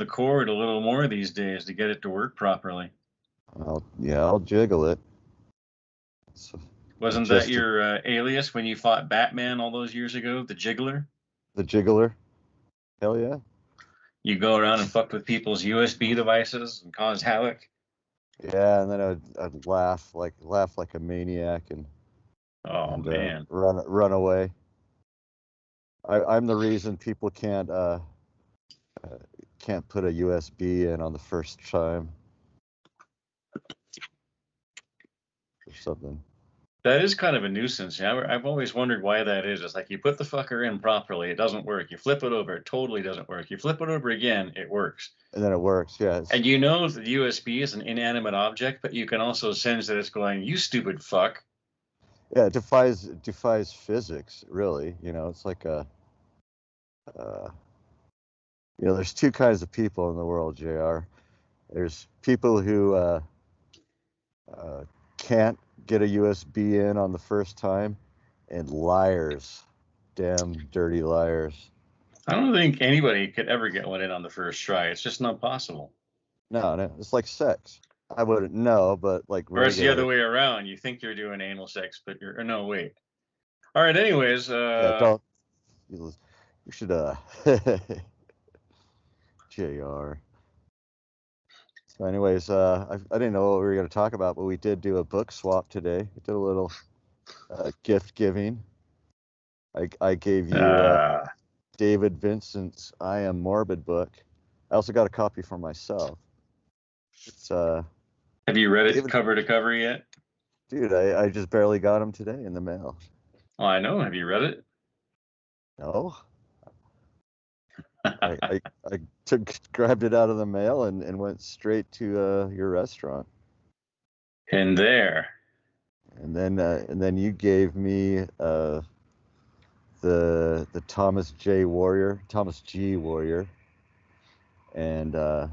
the cord a little more these days to get it to work properly. I'll jiggle it. Wasn't that your alias when you fought Batman all those years ago? The Jiggler? The Jiggler? Hell yeah. You go around and fuck with people's USB devices and cause havoc? Yeah, and then I'd laugh like a maniac and man, run away. I'm the reason people can't put a USB in on the first time or something. That is kind of a nuisance. I've always wondered why that is. It's like you put the fucker in properly, it doesn't work. You flip it over, it totally doesn't work. You flip it over again, it works. And then it works, yeah. And you know the USB is an inanimate object, but you can also sense that it's going, you stupid fuck. Yeah, it defies physics, really. It's like there's two kinds of people in the world, JR. There's people who can't get a USB in on the first time, and liars. Damn dirty liars. I don't think anybody could ever get one in on the first try. It's just not possible. No, it's like sex. I wouldn't know, but like... Or it's the other way around. You think you're doing anal sex, but you're... No, wait. All right, anyways... You should... JR. So anyways, I didn't know what we were going to talk about, but we did do a book swap today. We did a little gift giving. I gave you David Vincent's I Am Morbid book. I also got a copy for myself. It's Have you read it cover to cover yet? Dude, I just barely got him today in the mail. Oh, I know. Have you read it? No. I grabbed it out of the mail and went straight to your restaurant. And there. And then you gave me the Thomas G. Warrior, and the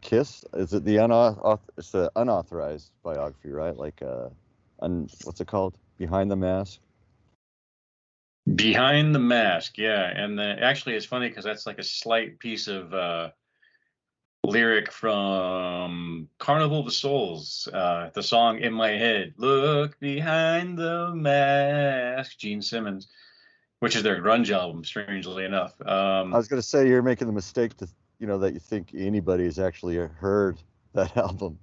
Kiss. Is it the it's the unauthorized biography, right? Like what's it called? Behind the Mask. Behind the Mask, yeah. And actually, it's funny because that's like a slight piece of lyric from Carnival of Souls, the song "In My Head." Look behind the mask, Gene Simmons, which is their grunge album. Strangely enough, I was going to say you're making the mistake that you think anybody has actually heard that album.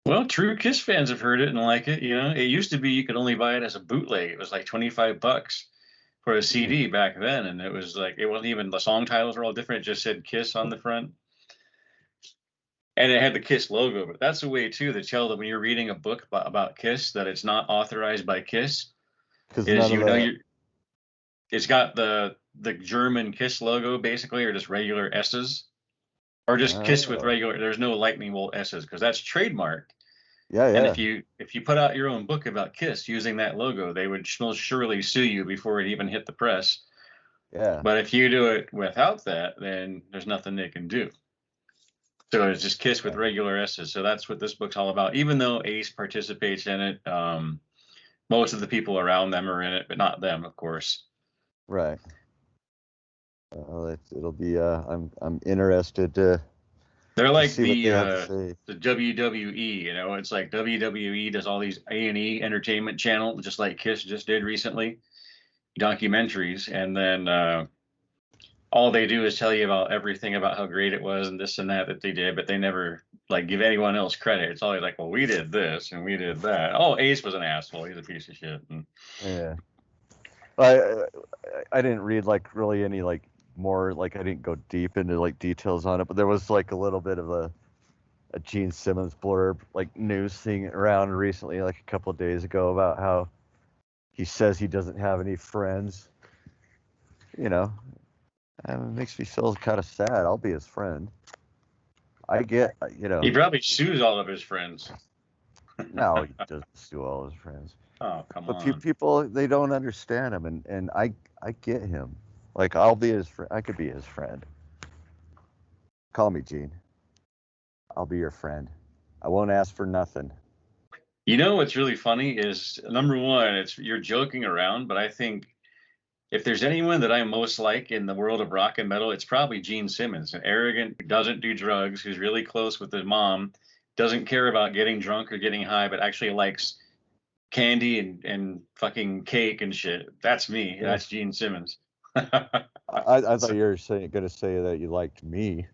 Well, true Kiss fans have heard it and like it. It used to be you could only buy it as a bootleg. It was like $25 for a CD back then, and it was like it wasn't even the song titles were all different. It just said Kiss on the front, and it had the Kiss logo. But that's a way too to tell that when you're reading a book about Kiss that it's not authorized by Kiss, because it's got the German Kiss logo basically, or just regular S's. Or just Kiss with regular. There's no lightning bolt S's because that's trademarked. Yeah. And if you put out your own book about Kiss using that logo, they would most surely sue you before it even hit the press. Yeah. But if you do it without that, then there's nothing they can do. So it's just Kiss with regular S's. So that's what this book's all about. Even though Ace participates in it, most of the people around them are in it, but not them, of course. Right. It'll be. I'm interested to. They're like the WWE. It's like WWE does all these A&E entertainment channel, just like Kiss just did recently, documentaries, and then all they do is tell you about everything about how great it was and this and that they did, but they never like give anyone else credit. It's always like, well, we did this and we did that. Oh, Ace was an asshole. He's a piece of shit. Yeah. I didn't read like really any like more like I didn't go deep into like details on it, but there was like a little bit of a Gene Simmons blurb like news thing around recently, like a couple of days ago, about how he says he doesn't have any friends. It makes me feel kind of sad. I'll be his friend. I get, He probably sues all of his friends. No, he doesn't sue all his friends. Oh, come on. But people, they don't understand him, and I get him. Like, I'll be his friend. I could be his friend. Call me, Gene. I'll be your friend. I won't ask for nothing. What's really funny is, number one, you're joking around, but I think if there's anyone that I most like in the world of rock and metal, it's probably Gene Simmons, an arrogant who doesn't do drugs, who's really close with his mom, doesn't care about getting drunk or getting high, but actually likes candy and fucking cake and shit. That's me. Yeah. That's Gene Simmons. I thought So, you were going to say that you liked me,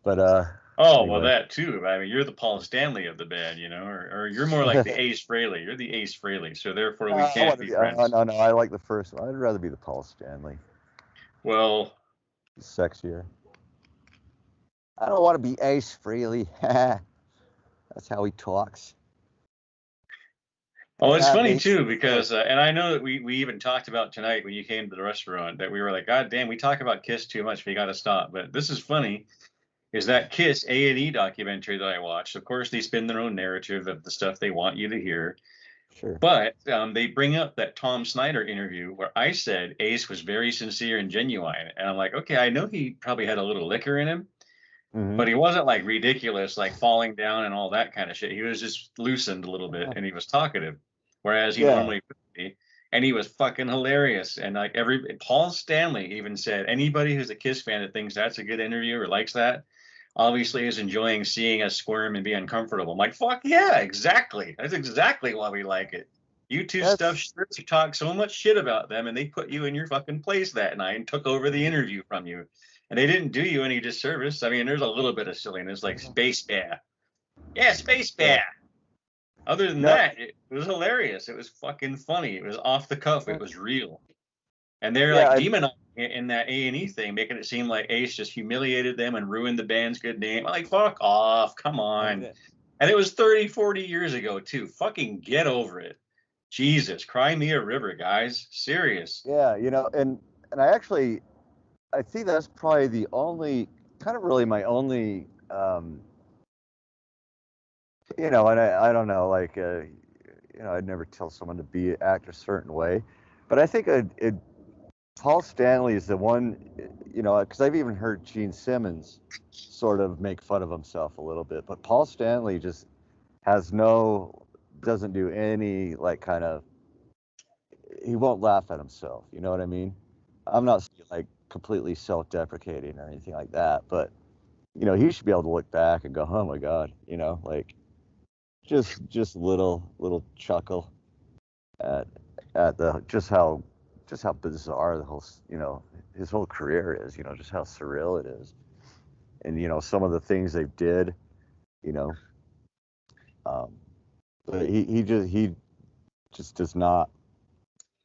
but oh, well, anyway. that too. I mean, you're the Paul Stanley of the band, you know, or you're more like the Ace Frehley. You're the Ace Frehley, so therefore we I can't want to be be. No, friends. no, no. I like the first one. I'd rather be the Paul Stanley. Well, He's sexier. I don't want to be Ace Frehley. That's how he talks. oh, it's I'm funny Ace too Frehley. because, and I know that we even talked about tonight when you came to the restaurant that we were like, God damn, we talk about Kiss too much. We got to stop. But this is funny. Is that Kiss A&E documentary that I watched? Of course, they spin their own narrative of the stuff they want you to hear. Sure. But they bring up that Tom Snyder interview where I said Ace was very sincere and genuine. And I'm like, okay, I know he probably had a little liquor in him, Mm-hmm. but he wasn't like ridiculous, like falling down and all that kind of shit. He was just loosened a little bit and he was talkative, whereas he Yeah. normally would be. And he was fucking hilarious. And like Paul Stanley even said, anybody who's a Kiss fan that thinks that's a good interview or likes that, obviously is enjoying seeing us squirm and be uncomfortable. I'm like, fuck yeah, exactly. That's exactly why we like it. You two stuff That's shirts, you talk so much shit about them, and they put you in your fucking place that night and took over the interview from you. And they didn't do you any disservice. I mean, there's a little bit of silliness, like Space Bear. Yeah, Space yeah. Bear. Other than No. that, it was hilarious. It was fucking funny. It was off the cuff. It was real. And they're Yeah. like demonizing it in that A&E thing, making it seem like Ace just humiliated them and ruined the band's good name. I'm like, fuck off. Come on. And it was 30, 40 years ago, too. Fucking get over it. Jesus, cry me a river, guys. Serious. Yeah. And I think that's probably the only kind of really my only and I don't know, like I'd never tell someone to act a certain way, but I think Paul Stanley is the one, because I've even heard Gene Simmons sort of make fun of himself a little bit, but Paul Stanley just doesn't do any like kind of, he won't laugh at himself. You know what I mean? I'm not like completely self-deprecating or anything like that, but he should be able to look back and go, oh my God, like just little chuckle at the just how bizarre the whole his whole career is, just how surreal it is, and some of the things they did, you know but he just does not.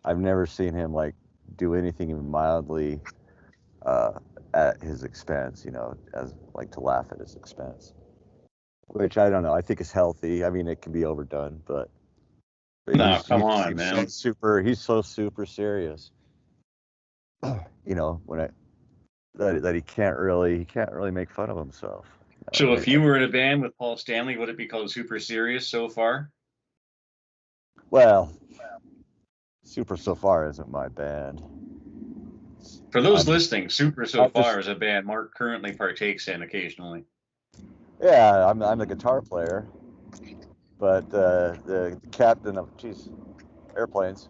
I've never seen him like do anything even mildly at his expense, as like to laugh at his expense, which I don't know. I think is healthy. I mean, it can be overdone, but No, come he on, seems so man. super. He's so super serious. When that he can't really make fun of himself. So if you were in a band with Paul Stanley, would it be called Super Serious so far? Well, Super So Far isn't my band. For those I'm listening, Super So I'm just Far is a band Marc currently partakes in occasionally. yeah. I'm a guitar player, but the captain of airplanes.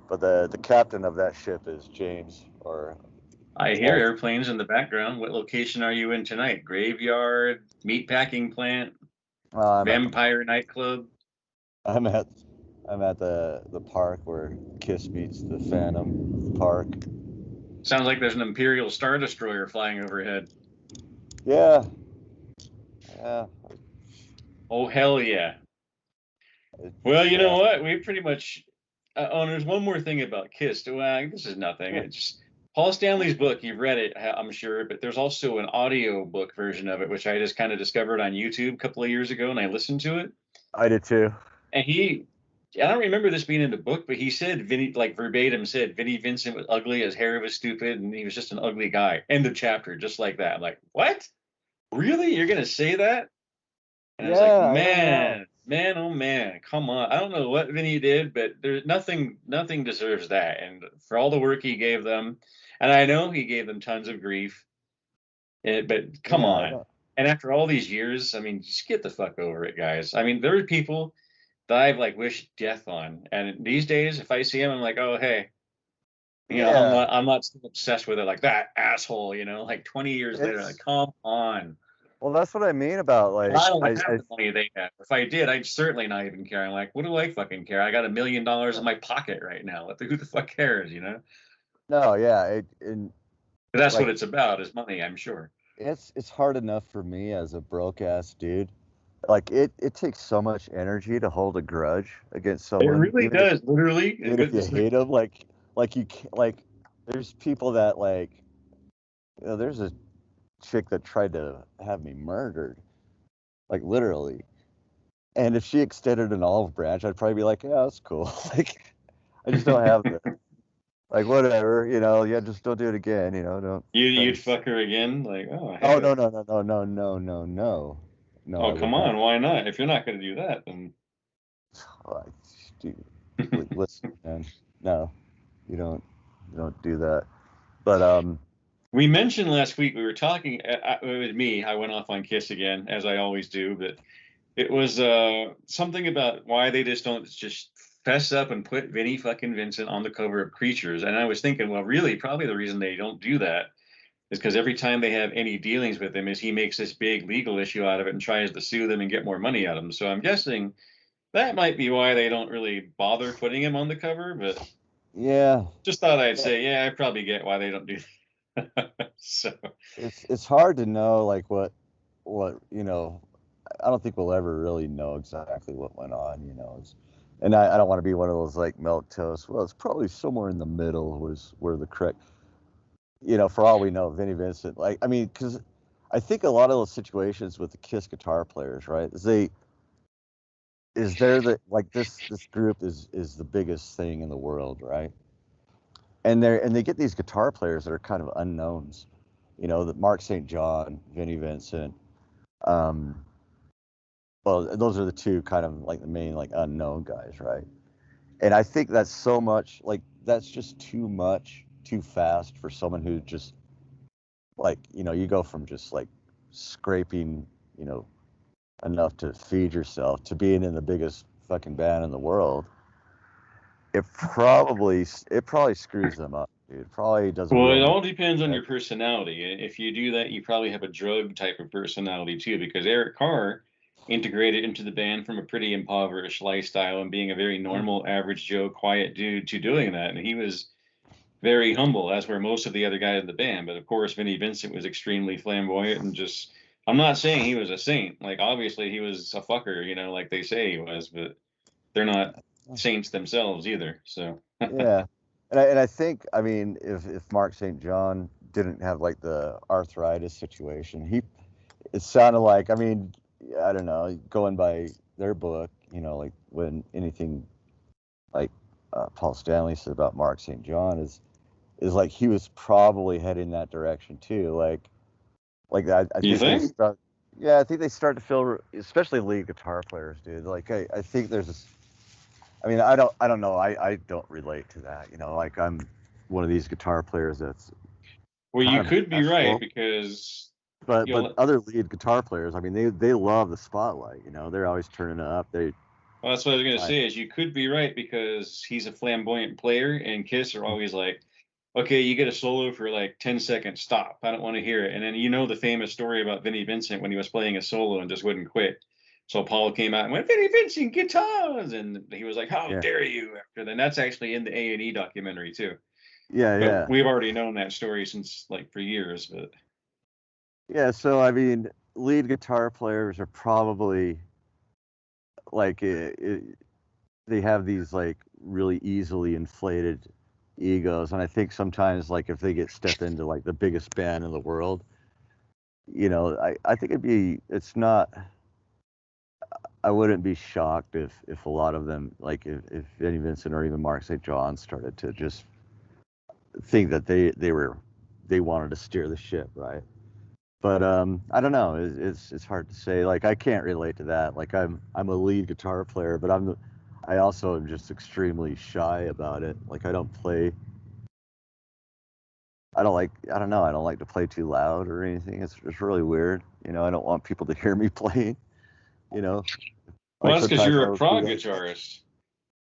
But the captain of that ship is James or I hear Walt. airplanes in the background. What location are you in tonight? Graveyard, meatpacking plant, I'm at the vampire nightclub? I'm at I'm at the park where Kiss meets the Phantom Park. Sounds like there's an Imperial Star Destroyer flying overhead. Yeah, yeah. Oh, hell yeah. Well, It's you know what? We pretty much. Oh, there's one more thing about Kiss. Well, this is nothing. sure. It's just Paul Stanley's book. You've read it, I'm sure, but there's also an audio book version of it, which I just kind of discovered on YouTube a couple of years ago, and I listened to it. I did too. And I don't remember this being in the book, but he said Vinnie, like verbatim, said Vinnie Vincent was ugly, his hair was stupid, and he was just an ugly guy. End of chapter, just like that. I'm like, what? Really? You're gonna say that? And I was like, Yeah, I don't know. man, oh man, come on. I don't know what Vinny did, but there's nothing deserves that. And for all the work he gave them, and I know he gave them tons of grief, but come Yeah, I on. don't. And after all these years, I mean, just get the fuck over it, guys. I mean, there are people that I've like wished death on. And these days, if I see them, I'm like, oh, hey, You know, I'm Yeah, not I'm not so obsessed with it like that asshole. You know, like 20 years later, like it's come on. well, that's what I mean about And like I don't have the money they have. If I did, I'd certainly not even care. I'm like, what do I fucking care? I got $1 million in my pocket right now. Who the fuck cares? You know, no, yeah, and but that's what like it's about is money. I'm sure. it's hard enough for me as a broke ass dude. Like it takes so much energy to hold a grudge against It someone, really does, literally. even if you It's like, hate them. Like you like there's people that like there's a chick that tried to have me murdered, like literally. And if she extended an olive branch, I'd probably be like, yeah, that's cool. Like I just don't have the like whatever, yeah, just don't do it again, don't try to. you'd fuck her again? Like, oh Oh no hell, no no no no no no no no, oh I come would not. on, why not? If you're not going to do that, then Oh, dude, listen, man. No, you don't do that. But we mentioned last week we were talking. With me, I went off on Kiss again, as I always do, but it was something about why they don't just fess up and put Vinnie fucking Vincent on the cover of Creatures. And I was thinking, well, really, probably the reason they don't do that is because every time they have any dealings with him, is he makes this big legal issue out of it and tries to sue them and get more money out of them. So I'm guessing that might be why they don't really bother putting him on the cover. But yeah, just thought I'd say, yeah, I probably get why they don't do that. So it's hard to know like what I don't think we'll ever really know exactly what went on, and I don't want to be one of those like milk toast. Well, it's probably somewhere in the middle was where the correct, for all we know, Vinnie Vincent. Like, I mean, because I think a lot of those situations with the Kiss guitar players, right? They're the like this group is the biggest thing in the world, right? And they get these guitar players that are kind of unknowns, that Mark St. John, Vinnie Vincent. Um, well, those are the two kind of like the main like unknown guys, right? And I think that's so much like that's just too much, too fast for someone who just like you go from just like scraping, you know, enough to feed yourself to being in the biggest fucking band in the world. It probably screws them up, dude. It probably does a well, real it number. all depends on your personality. If you do that, you probably have a drug type of personality too, because Eric Carr integrated into the band from a pretty impoverished lifestyle and being a very normal, average Joe, quiet dude to doing that. And he was very humble, as were most of the other guys in the band. But of course, Vinnie Vincent was extremely flamboyant and just, I'm not saying he was a saint. Like, obviously, he was a fucker, like they say he was, but they're not saints themselves either. So, Yeah, and I think I mean if Mark St. John didn't have like the arthritis situation, it sounded like I mean I don't know going by their book, like when anything like Paul Stanley said about Mark St. John is like he was probably heading that direction too. Like I you think they think? start. Yeah, I think they start to feel, especially lead guitar players, dude. Like I think there's this. I mean, I don't know. I don't relate to that. Like I'm one of these guitar players that's Well, kind you of could be right bashful. because But you'll. other lead guitar players, I mean, they love the spotlight. They're always turning it up. Well, that's what I was gonna I, say. Is you could be right because he's a flamboyant player, and Kiss are always like, okay, you get a solo for like 10 seconds, stop. I don't want to hear it. And then the famous story about Vinnie Vincent when he was playing a solo and just wouldn't quit. So Paul came out and went, Vinnie Vincent guitars, and he was like, how yeah, dare you? After then, that's actually in the A&E documentary too. yeah, But yeah, we've already known that story since like for years. But yeah. So I mean, lead guitar players are probably like they have these like really easily inflated egos, and I think sometimes like if they get step into like the biggest band in the world, I think it's not. I wouldn't be shocked if a lot of them, like if Vinnie Vincent or even Mark St. John started to just think that they wanted to steer the ship, right? But I don't know. It's hard to say. Like I can't relate to that. Like I'm a lead guitar player, but I also am just extremely shy about it. Like I don't play. I don't know. I don't like to play too loud or anything. It's really weird. I don't want people to hear me playing. You know, well, like that's because sometimes you're a I'll be prog like, guitarist.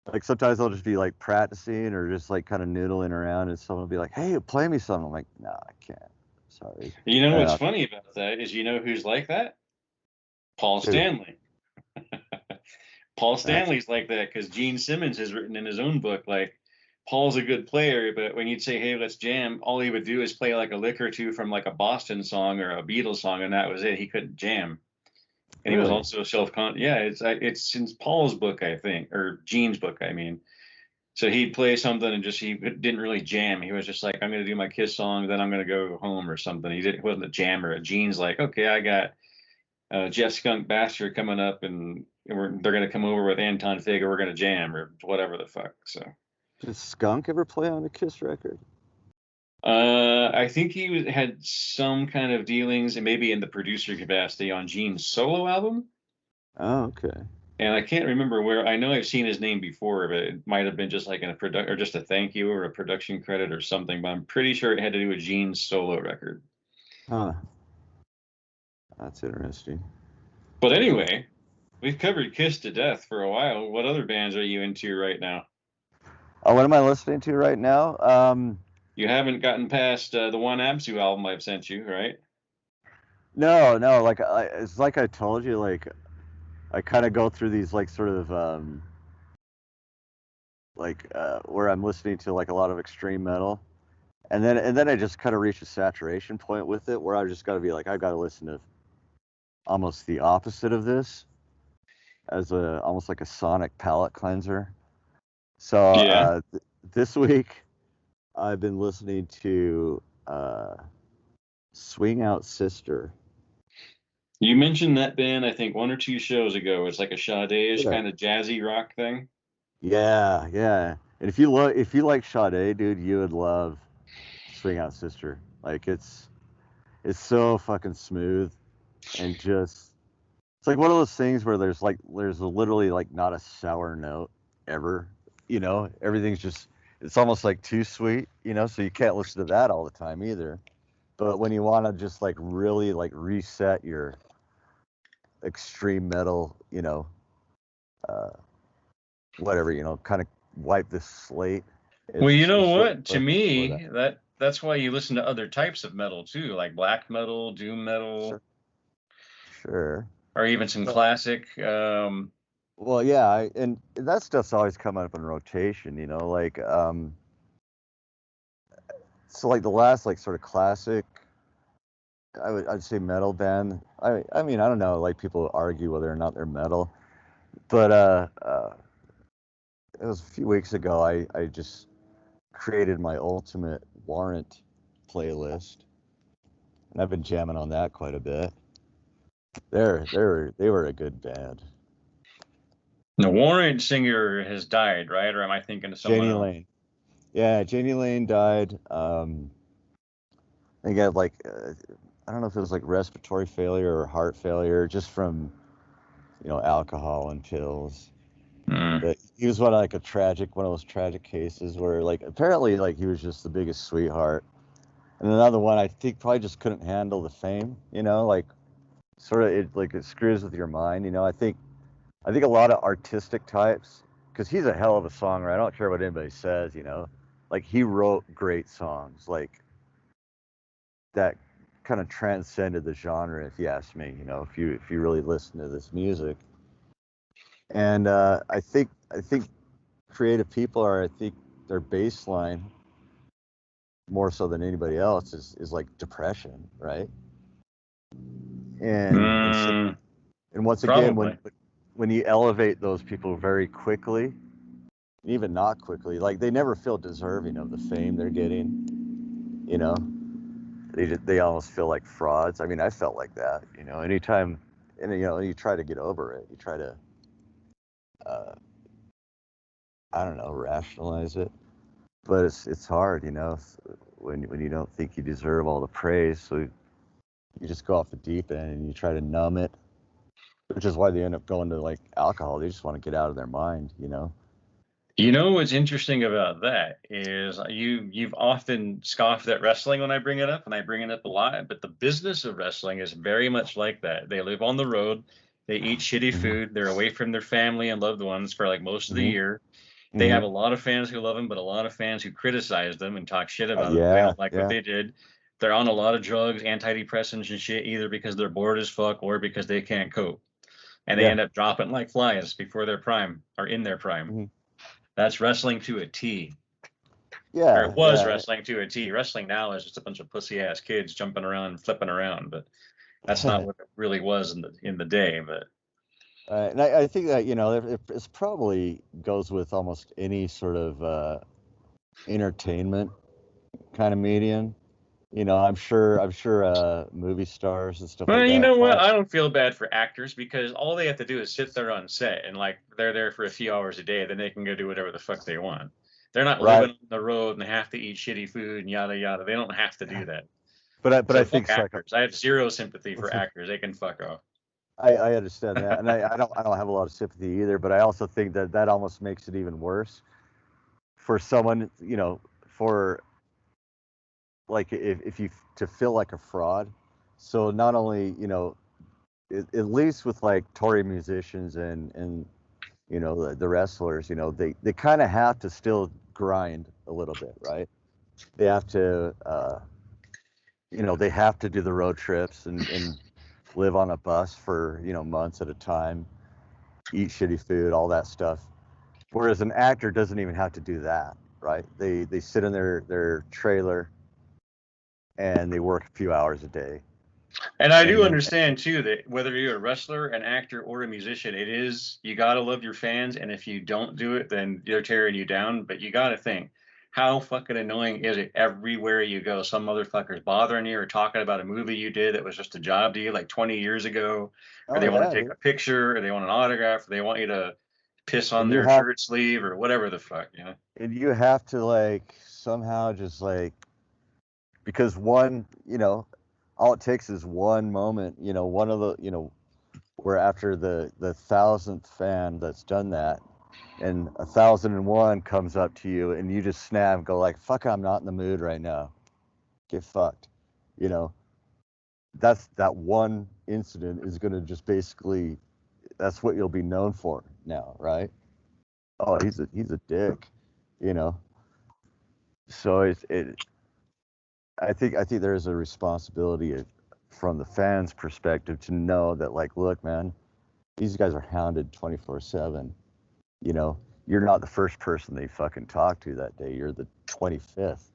Like sometimes I'll just be like practicing or just like kind of noodling around, and someone will be like, "Hey, play me something." I'm like, "No, I can't. Sorry." You know what's Uh, funny about that is, you know who's like that? Paul dude, Stanley. Paul that's Stanley's like that because Gene Simmons has written in his own book, like, Paul's a good player, but when you'd say, "Hey, let's jam," all he would do is play like a lick or two from like a Boston song or a Beatles song, and that was it. He couldn't jam. And he was really. also yeah, it's in Paul's book, I think, or Gene's book, I mean. So he'd play something and just he didn't really jam. He was just like, "I'm gonna do my Kiss song, then I'm gonna go home," or something. He wasn't a jammer. Gene's like, "Okay, I got Jeff Skunk Baxter coming up, and they're gonna come over with Anton Fig, or we're gonna jam, or whatever the fuck." So Did Skunk ever play on a Kiss record? I think had some kind of dealings, and maybe in the producer capacity on Gene's solo album. Oh, okay. And I can't remember where. I know I've seen his name before, but it might have been just like in a product or just a thank you or a production credit or something. But I'm pretty sure it had to do with Gene's solo record. Huh. That's interesting. But anyway, we've covered Kiss to death for a while. What other bands are you into right now? Oh, what am I listening to right now? You haven't gotten past the One Absu album I've sent you, right? No, no. Like it's like I told you. Like I kind of go through these like sort of where I'm listening to like a lot of extreme metal, and then I just kind of reach a saturation point with it where I just got to be like, I've got to listen to almost the opposite of this as a almost like a sonic palate cleanser. So Yeah. this week I've been listening to Swing Out Sister. You mentioned that band, I think, one or two shows ago. It's like a Sade-ish Yeah, kind of jazzy rock thing. yeah, yeah. And if you like Sade, dude, you would love Swing Out Sister. Like it's so fucking smooth and just it's like one of those things where there's literally like not a sour note ever. You know, everything's just it's almost like too sweet, you know, so you can't listen to that all the time either. But when you want to just like really like reset your extreme metal, uh, whatever, kind of wipe the slate. Well, you know It's sort of what? To perfect for that. me, that's why you listen to other types of metal too, like black metal, doom metal, Sure, sure. or even some So, classic. well, yeah, and that stuff's always come up in rotation, like so like the last like sort of classic, I'd say metal band. I mean I don't know, like people argue whether or not they're metal, but it was a few weeks ago. I just created my ultimate Warrant playlist, and I've been jamming on that quite a bit. They were a good band. The Warrant singer has died, right? Or am I thinking of someone Janie else? Lane, yeah, Janie Lane died. They got like I don't know if it was like respiratory failure or heart failure, just from alcohol and pills. Hmm. But he was one of those tragic cases where like apparently like he was just the biggest sweetheart. And another one I think probably just couldn't handle the fame, like sort of it screws with your mind, I think a lot of artistic types, because he's a hell of a songwriter. I don't care what anybody says, like he wrote great songs, like that kind of transcended the genre, if you ask me. If you really listen to this music, and I think creative people I think their baseline more so than anybody else is like depression, right? And so, Mm, and once again, probably. when you elevate those people very quickly, even not quickly, like they never feel deserving of the fame they're getting. You know, they almost feel like frauds. I mean, I felt like that. Anytime, and you try to get over it. You try to, uh, I don't know, rationalize it, but it's hard. When you don't think you deserve all the praise, so you just go off the deep end and you try to numb it, which is why they end up going to like alcohol. They just want to get out of their mind. You know what's interesting about that is you've often scoffed at wrestling when I bring it up, and I bring it up a lot, but the business of wrestling is very much like that. They live on the road, they eat shitty Hmm. food, they're away from their family and loved ones for like most of the Hmm. year. They have Hmm. a lot of fans who love them, but a lot of fans who criticize them and talk shit about them. They Yeah, don't like what yeah, they did. They're on a lot of drugs, antidepressants and shit, either because they're bored as fuck or because they can't cope. And they yeah. end up dropping like flies before their prime or in their prime. Hmm. That's wrestling to a T. Or it Yeah, was yeah. wrestling to a T. Wrestling now is just a bunch of pussy ass kids jumping around and flipping around, but that's not what it really was in the day. But And I think that, it's probably goes with almost any sort of entertainment kind of medium. I'm sure movie stars and stuff well, like you that know what? probably. I don't feel bad for actors because all they have to do is sit there on set and like they're there for a few hours a day, then they can go do whatever the fuck they want. They're not Right. living on the road and have to eat shitty food and yada yada. They don't have to do that. But I So think fuck it's like actors. I have zero sympathy for actors. They can fuck off. I understand that, and I don't have a lot of sympathy either. But I also think that that almost makes it even worse for someone, for like if you to feel like a fraud. So not only, at least with like Tory musicians and the wrestlers, they kind of have to still grind a little bit, right? They have to they have to do the road trips and live on a bus for months at a time, eat shitty food, all that stuff. Whereas an actor doesn't even have to do that, right? They sit in their trailer and they work a few hours a day, And I and do then understand too that whether you're a wrestler, an actor, or a musician, it is you gotta love your fans, and if you don't do it, then they're tearing you down. But you gotta think, how fucking annoying is it everywhere you go? Some motherfuckers bothering you or talking about a movie you did that was just a job to you like 20 years ago, or oh they want yeah, to take dude. a picture, or they want an autograph, or they want you to piss on And you their have shirt sleeve or whatever the fuck, you know? and you have to like somehow just like, because one, all it takes is one moment, one of the, where after the thousandth fan that's done that, and 1,001 comes up to you, and you just snap and go like, "Fuck, I'm not in the mood right now. Get fucked." You know, that's that one incident is gonna just basically, that's what you'll be known for now, right? Oh, he's a dick, you know. So I think there's a responsibility from the fans' perspective to know that, like, look, man, these guys are hounded 24/7. You know, you're not the first person they fucking talked to that day. You're the 25th,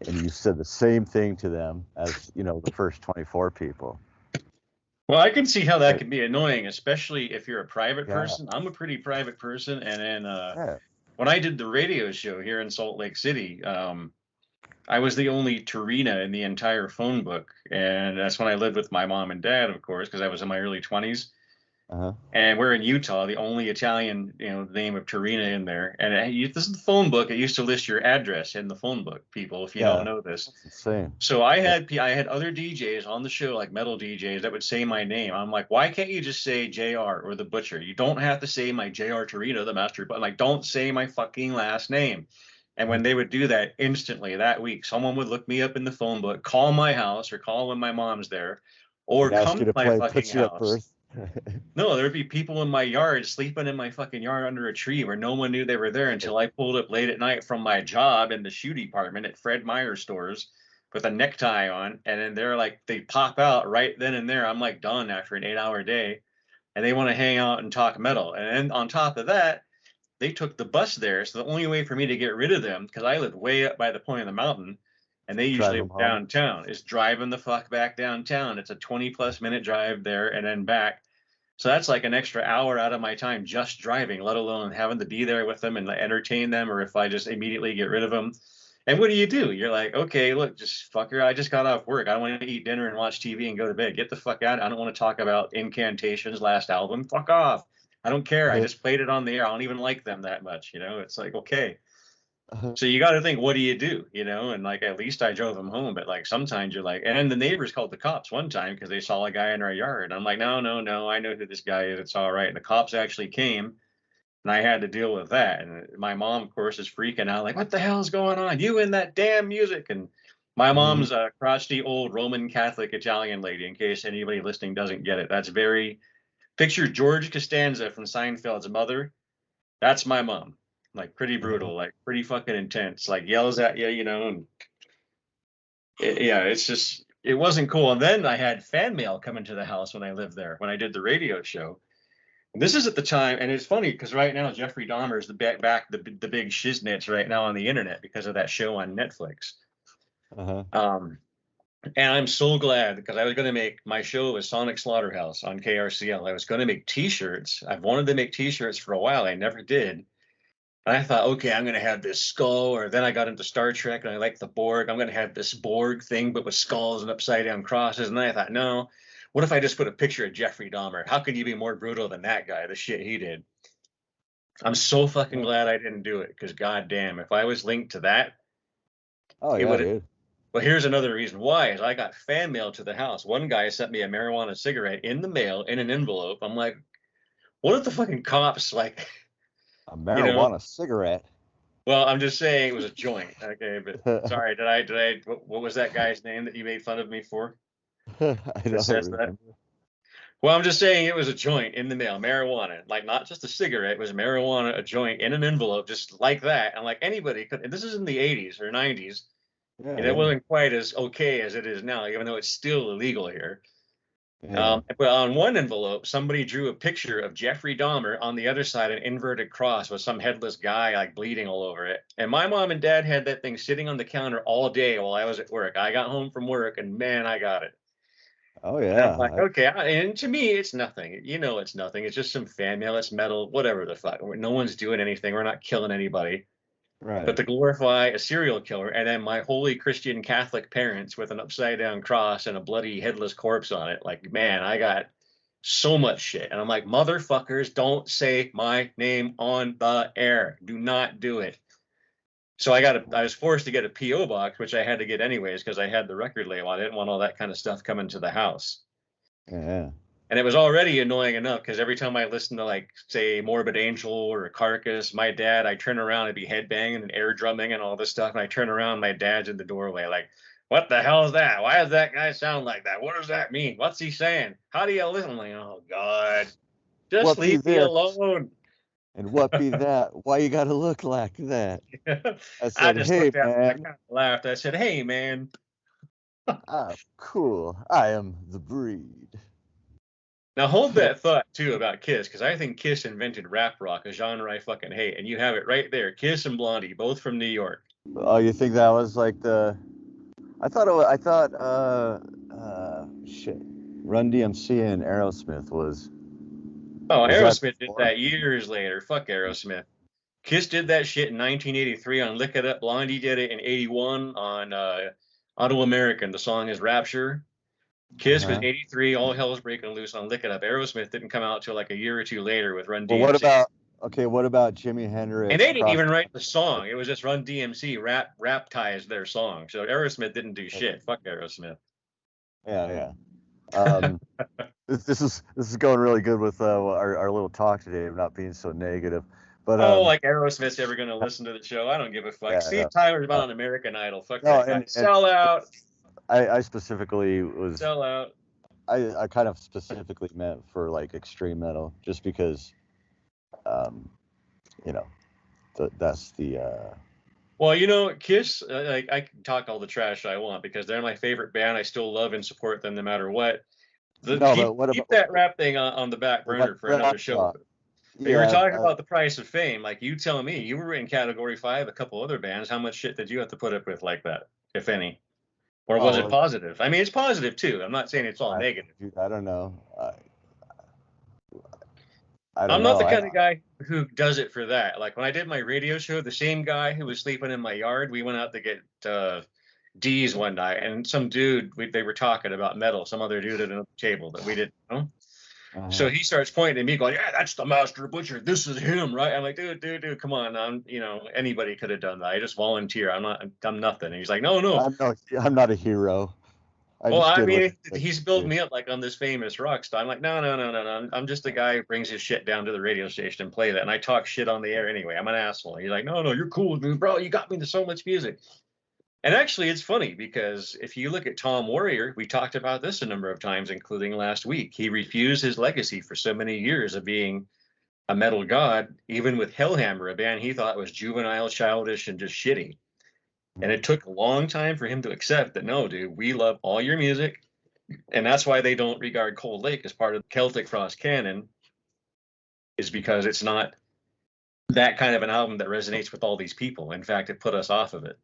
and you said the same thing to them as the first 24 people. Well, I can see how that But can be annoying, especially if you're a private yeah, person. I'm a pretty private person, and then yeah, when I did the radio show here in Salt Lake City, I was the only Tarina in the entire phone book, and that's when I lived with my mom and dad, of course, because I was in my early 20s. uh-huh. And we're in Utah, the only Italian, name of Tarina in there. And this is the phone book. It used to list your address in the phone book, people, if you don't Yeah, know this. that's insane. So Yeah, I had other DJs on the show, like metal DJs, that would say my name. I'm like, why can't you just say JR or the Butcher? You don't have to say my JR Torino, the master, but like, don't say my fucking last name. And when they would do that instantly that week, someone would look me up in the phone book, call my house or call when my mom's there, or and ask come you to to my play fucking "Put You at house. Birth." No, there'd be people in my yard sleeping in my fucking yard under a tree where no one knew they were there until I pulled up late at night from my job in the shoe department at Fred Meyer stores with a necktie on. And then they're like, they pop out right then and there. I'm like done after an 8-hour day and they want to hang out and talk metal. And then on top of that, they took the bus there. So the only way for me to get rid of them, because I live way up by the point of the mountain and they Drive usually them live home. downtown, is driving the fuck back downtown. It's a 20+ minute drive there and then back. So that's like an extra hour out of my time just driving, let alone having to be there with them and entertain them, or if I just immediately get rid of them. And what do? You're like, okay, look, just fucker, I just got off work. I want to eat dinner and watch TV and go to bed. Get the fuck out. I don't want to talk about Incantation's last album. Fuck off. I don't care. I just played it on the air. I don't even like them that much. It's like, okay. So you got to think, what do? And like, at least I drove him home. But like, sometimes you're like, and the neighbors called the cops one time because they saw a guy in our yard. I'm like, no, no, no, I know who this guy is. It's all right. And the cops actually came and I had to deal with that. And my mom, of course, is freaking out, like, what the hell's going on? You and that damn music. And my Mhm. mom's a crotchety old Roman Catholic Italian lady, in case anybody listening doesn't get it. That's very, picture George Costanza from Seinfeld's mother. That's my mom. like pretty brutal, like pretty fucking intense, like yells at you, you know, and yeah, it's just, it wasn't cool. And then I had fan mail come into the house when I lived there, when I did the radio show. And this is at the time, and it's funny because right now Jeffrey Dahmer is the big shiznits right now on the internet because of that show on Netflix. And I'm so glad, because I was going to make, my show was Sonic Slaughterhouse on KRCL. I was going to make T-shirts. I've wanted to make T-shirts for a while. I never did. And I thought, okay, I'm going to have this skull, or then I got into Star Trek and I liked the Borg. I'm going to have this Borg thing, but with skulls and upside down crosses. And then I thought, no, what if I just put a picture of Jeffrey Dahmer? How could you be more brutal than that guy, the shit he did? I'm so fucking glad I didn't do it, because goddamn, if I was linked to that, it would have. Well, here's another reason why, is I got fan mail to the house. One guy sent me a marijuana cigarette in the mail in an envelope. I'm like, what if the fucking cops, like, a marijuana cigarette? Well, I'm just saying it was a joint. Okay, but sorry, did I, what was that guy's name that you made fun of me for? I don't remember. Well, I'm just saying it was a joint in the mail, marijuana, like not just a cigarette, it was marijuana, a joint in an envelope, just like that. And like anybody could, and this is in the 80s or 90s. Yeah, and it wasn't quite as okay as it is now, even though it's still illegal here. Yeah. But on one envelope, somebody drew a picture of Jeffrey Dahmer. On the other side, an inverted cross with some headless guy like bleeding all over it. And my mom and dad had that thing sitting on the counter all day while I was at work. I got home from work and man, I got it. Oh yeah. And I'm like, okay. And to me, it's nothing. You know, it's nothing. It's just some fan mail. It's metal, whatever the fuck. No one's doing anything. We're not killing anybody. Right. But to glorify a serial killer, and then my holy Christian Catholic parents with an upside down cross and a bloody headless corpse on it, like, man, I got so much shit. And I'm like, motherfuckers, don't say my name on the air. Do not do it. So I was forced to get a P.O. box, which I had to get anyways because I had the record label. I didn't want all that kind of stuff coming to the house. Yeah. And it was already annoying enough because every time I listened to, like, say, Morbid Angel or Carcass, my dad, I turn around and be headbanging and air drumming and all this stuff. And I turn around, my dad's in the doorway, like, what the hell is that? Why does that guy sound like that? What does that mean? What's he saying? How do you listen? I'm like, oh, God, just leave me alone. And what be that? Why you got to look like that? I said, just hey, looked at him, man. I kind of laughed. I said, hey, man. I'm cool. I am the breed. Now hold that thought too about Kiss, because I think Kiss invented rap rock, a genre I fucking hate, and you have it right there. Kiss and Blondie, both from New York. Oh, you think that was like the? I thought Run DMC and Aerosmith was. Oh, Aerosmith did that years later. Fuck Aerosmith. Kiss did that shit in 1983 on Lick It Up. Blondie did it in 81 on Auto American. The song is Rapture. Kiss was 83, All Hell's Breaking Loose on Lick It Up. Aerosmith didn't come out till like a year or two later with Run DMC. Well, what about Jimi Hendrix? And they didn't even write the song. It was just Run DMC raptized their song. So Aerosmith didn't do shit. Fuck Aerosmith. Yeah. This is going really good with our little talk today of not being so negative. But like Aerosmith's ever going to listen to the show? I don't give a fuck. Yeah, Steve Tyler's been on American Idol. Fuck that guy. Sell out. I specifically was sell out. I kind of specifically meant for like extreme metal, just because, that's the. Well, you know, Kiss. Like I can talk all the trash I want because they're my favorite band. I still love and support them no matter what. Keep that rap thing on the back burner for another show. But you were talking about the price of fame. Like, you tell me, you were in Category 5, a couple other bands. How much shit did you have to put up with like that, if any? Or was it positive? I mean, it's positive, too. I'm not saying it's all negative. I don't know. I'm not the kind of guy who does it for that. Like, when I did my radio show, the same guy who was sleeping in my yard, we went out to get D's one night, and some dude, they were talking about metal, some other dude at another table that we didn't know. So he starts pointing at me going, yeah, that's the Master Butcher. This is him, right? I'm like, dude, come on. Anybody could have done that. I just volunteer. I'm nothing. And he's like, no. I'm not a hero. He's building me up like on this famous rock star. I'm like, no. I'm just a guy who brings his shit down to the radio station and play that. And I talk shit on the air anyway. I'm an asshole. He's like, no, you're cool, dude, bro. You got me to so much music. And actually, it's funny because if you look at Tom Warrior, we talked about this a number of times, including last week. He refused his legacy for so many years of being a metal god, even with Hellhammer, a band he thought was juvenile, childish, and just shitty. And it took a long time for him to accept that, no, dude, we love all your music. And that's why they don't regard Cold Lake as part of the Celtic Frost canon, is because it's not that kind of an album that resonates with all these people. In fact, it put us off of it.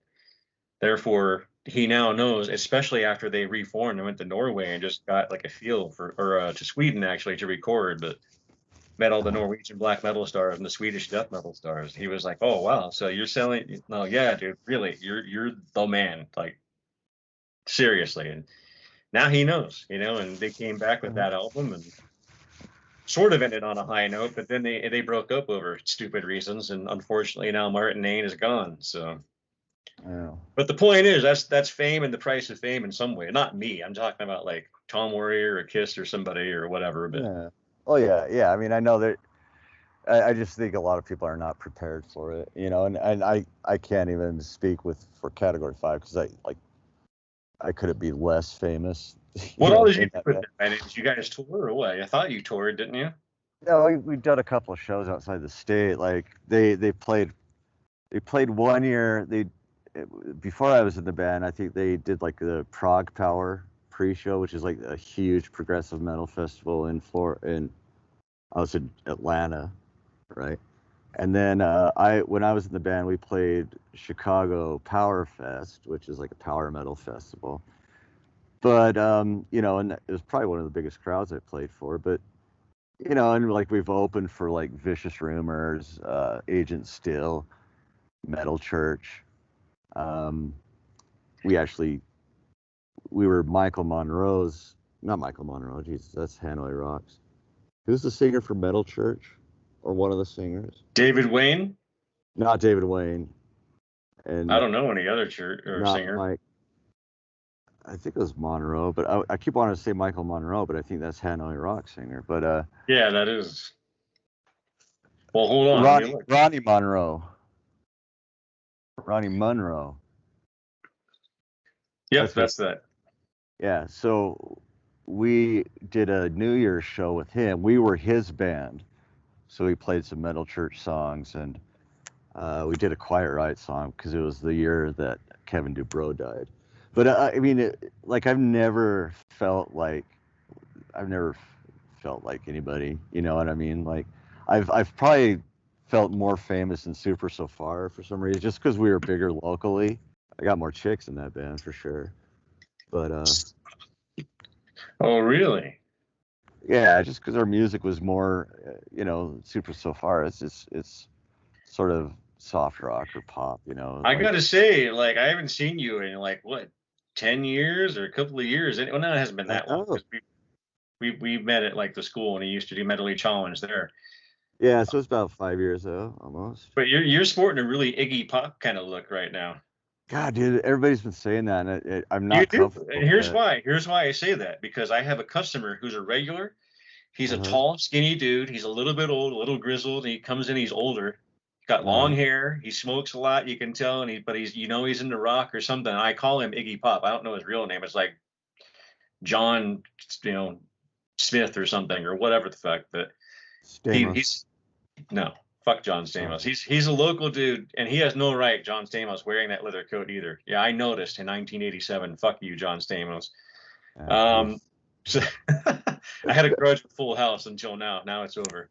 Therefore, he now knows, especially after they reformed and went to Norway and just got like a feel for, or to Sweden actually to record, but met all the Norwegian black metal stars and the Swedish death metal stars. He was like, "Oh wow, so you're selling? No, yeah, dude, really, you're the man, like seriously." And now he knows, and they came back with that album and sort of ended on a high note, but then they broke up over stupid reasons, and unfortunately now Martin Ain is gone. So. Yeah. But the point is, that's fame and the price of fame in some way. Not me. I'm talking about like Tom Warrior or Kiss or somebody or whatever. But Yeah. Oh yeah. I mean, I know that. I just think a lot of people are not prepared for it, and I can't even speak for Katagory V because I couldn't be less famous. What all did you do with it? Did you guys tour or what? I thought you toured, didn't you? Yeah, we've done a couple of shows outside the state. Like they played 1 year. Before I was in the band, I think they did like the Prague Power pre-show, which is like a huge progressive metal festival in I was in Atlanta, right? And then when I was in the band, we played Chicago Power Fest, which is like a power metal festival. But and it was probably one of the biggest crowds I played for. But and like we've opened for like Vicious Rumors, Agent Still, Metal Church. We were Michael Monroe's, not Michael Monroe, Jesus, that's Hanoi Rocks. Who's the singer for Metal Church? Or one of the singers? David Wayne? Not David Wayne. And I don't know any other church or singer. Mike. I think it was Monroe, but I keep wanting to say Michael Monroe, but I think that's Hanoi Rock singer. But yeah, that is. Well, hold on. Ronnie Monroe. Ronnie Monroe. Yep, that's that. Yeah, so we did a New Year's show with him. We were his band, so we played some Metal Church songs, and we did a Quiet Riot song because it was the year that Kevin Dubrow died. But I mean, I've never felt like anybody. You know what I mean? Like, I've probably felt more famous than Super So Far for some reason, just because we were bigger locally. I got more chicks in that band for sure. But oh really? Yeah, just because our music was more, Super So Far. It's sort of soft rock or pop. I gotta say, like, I haven't seen you in like what, 10 years or a couple of years. Well, no, it hasn't been that long. We met at like the school, and he used to do Mentally Challenged there. Yeah, so it's about 5 years though, almost. But you're sporting a really Iggy Pop kind of look right now. God, dude, everybody's been saying that, and I'm not comfortable. And here's why. Here's why I say that, because I have a customer who's a regular. He's a tall, skinny dude. He's a little bit old, a little grizzled. And he comes in, he's older. He's got long hair. He smokes a lot, you can tell. But he's he's into rock or something. I call him Iggy Pop. I don't know his real name. It's like John, Smith or something or whatever the fuck. But he's no. Fuck John Stamos. He's a local dude, and he has no right, John Stamos, wearing that leather coat either. Yeah, I noticed in 1987. Fuck you, John Stamos. So I had a grudge with Full House until now. Now it's over.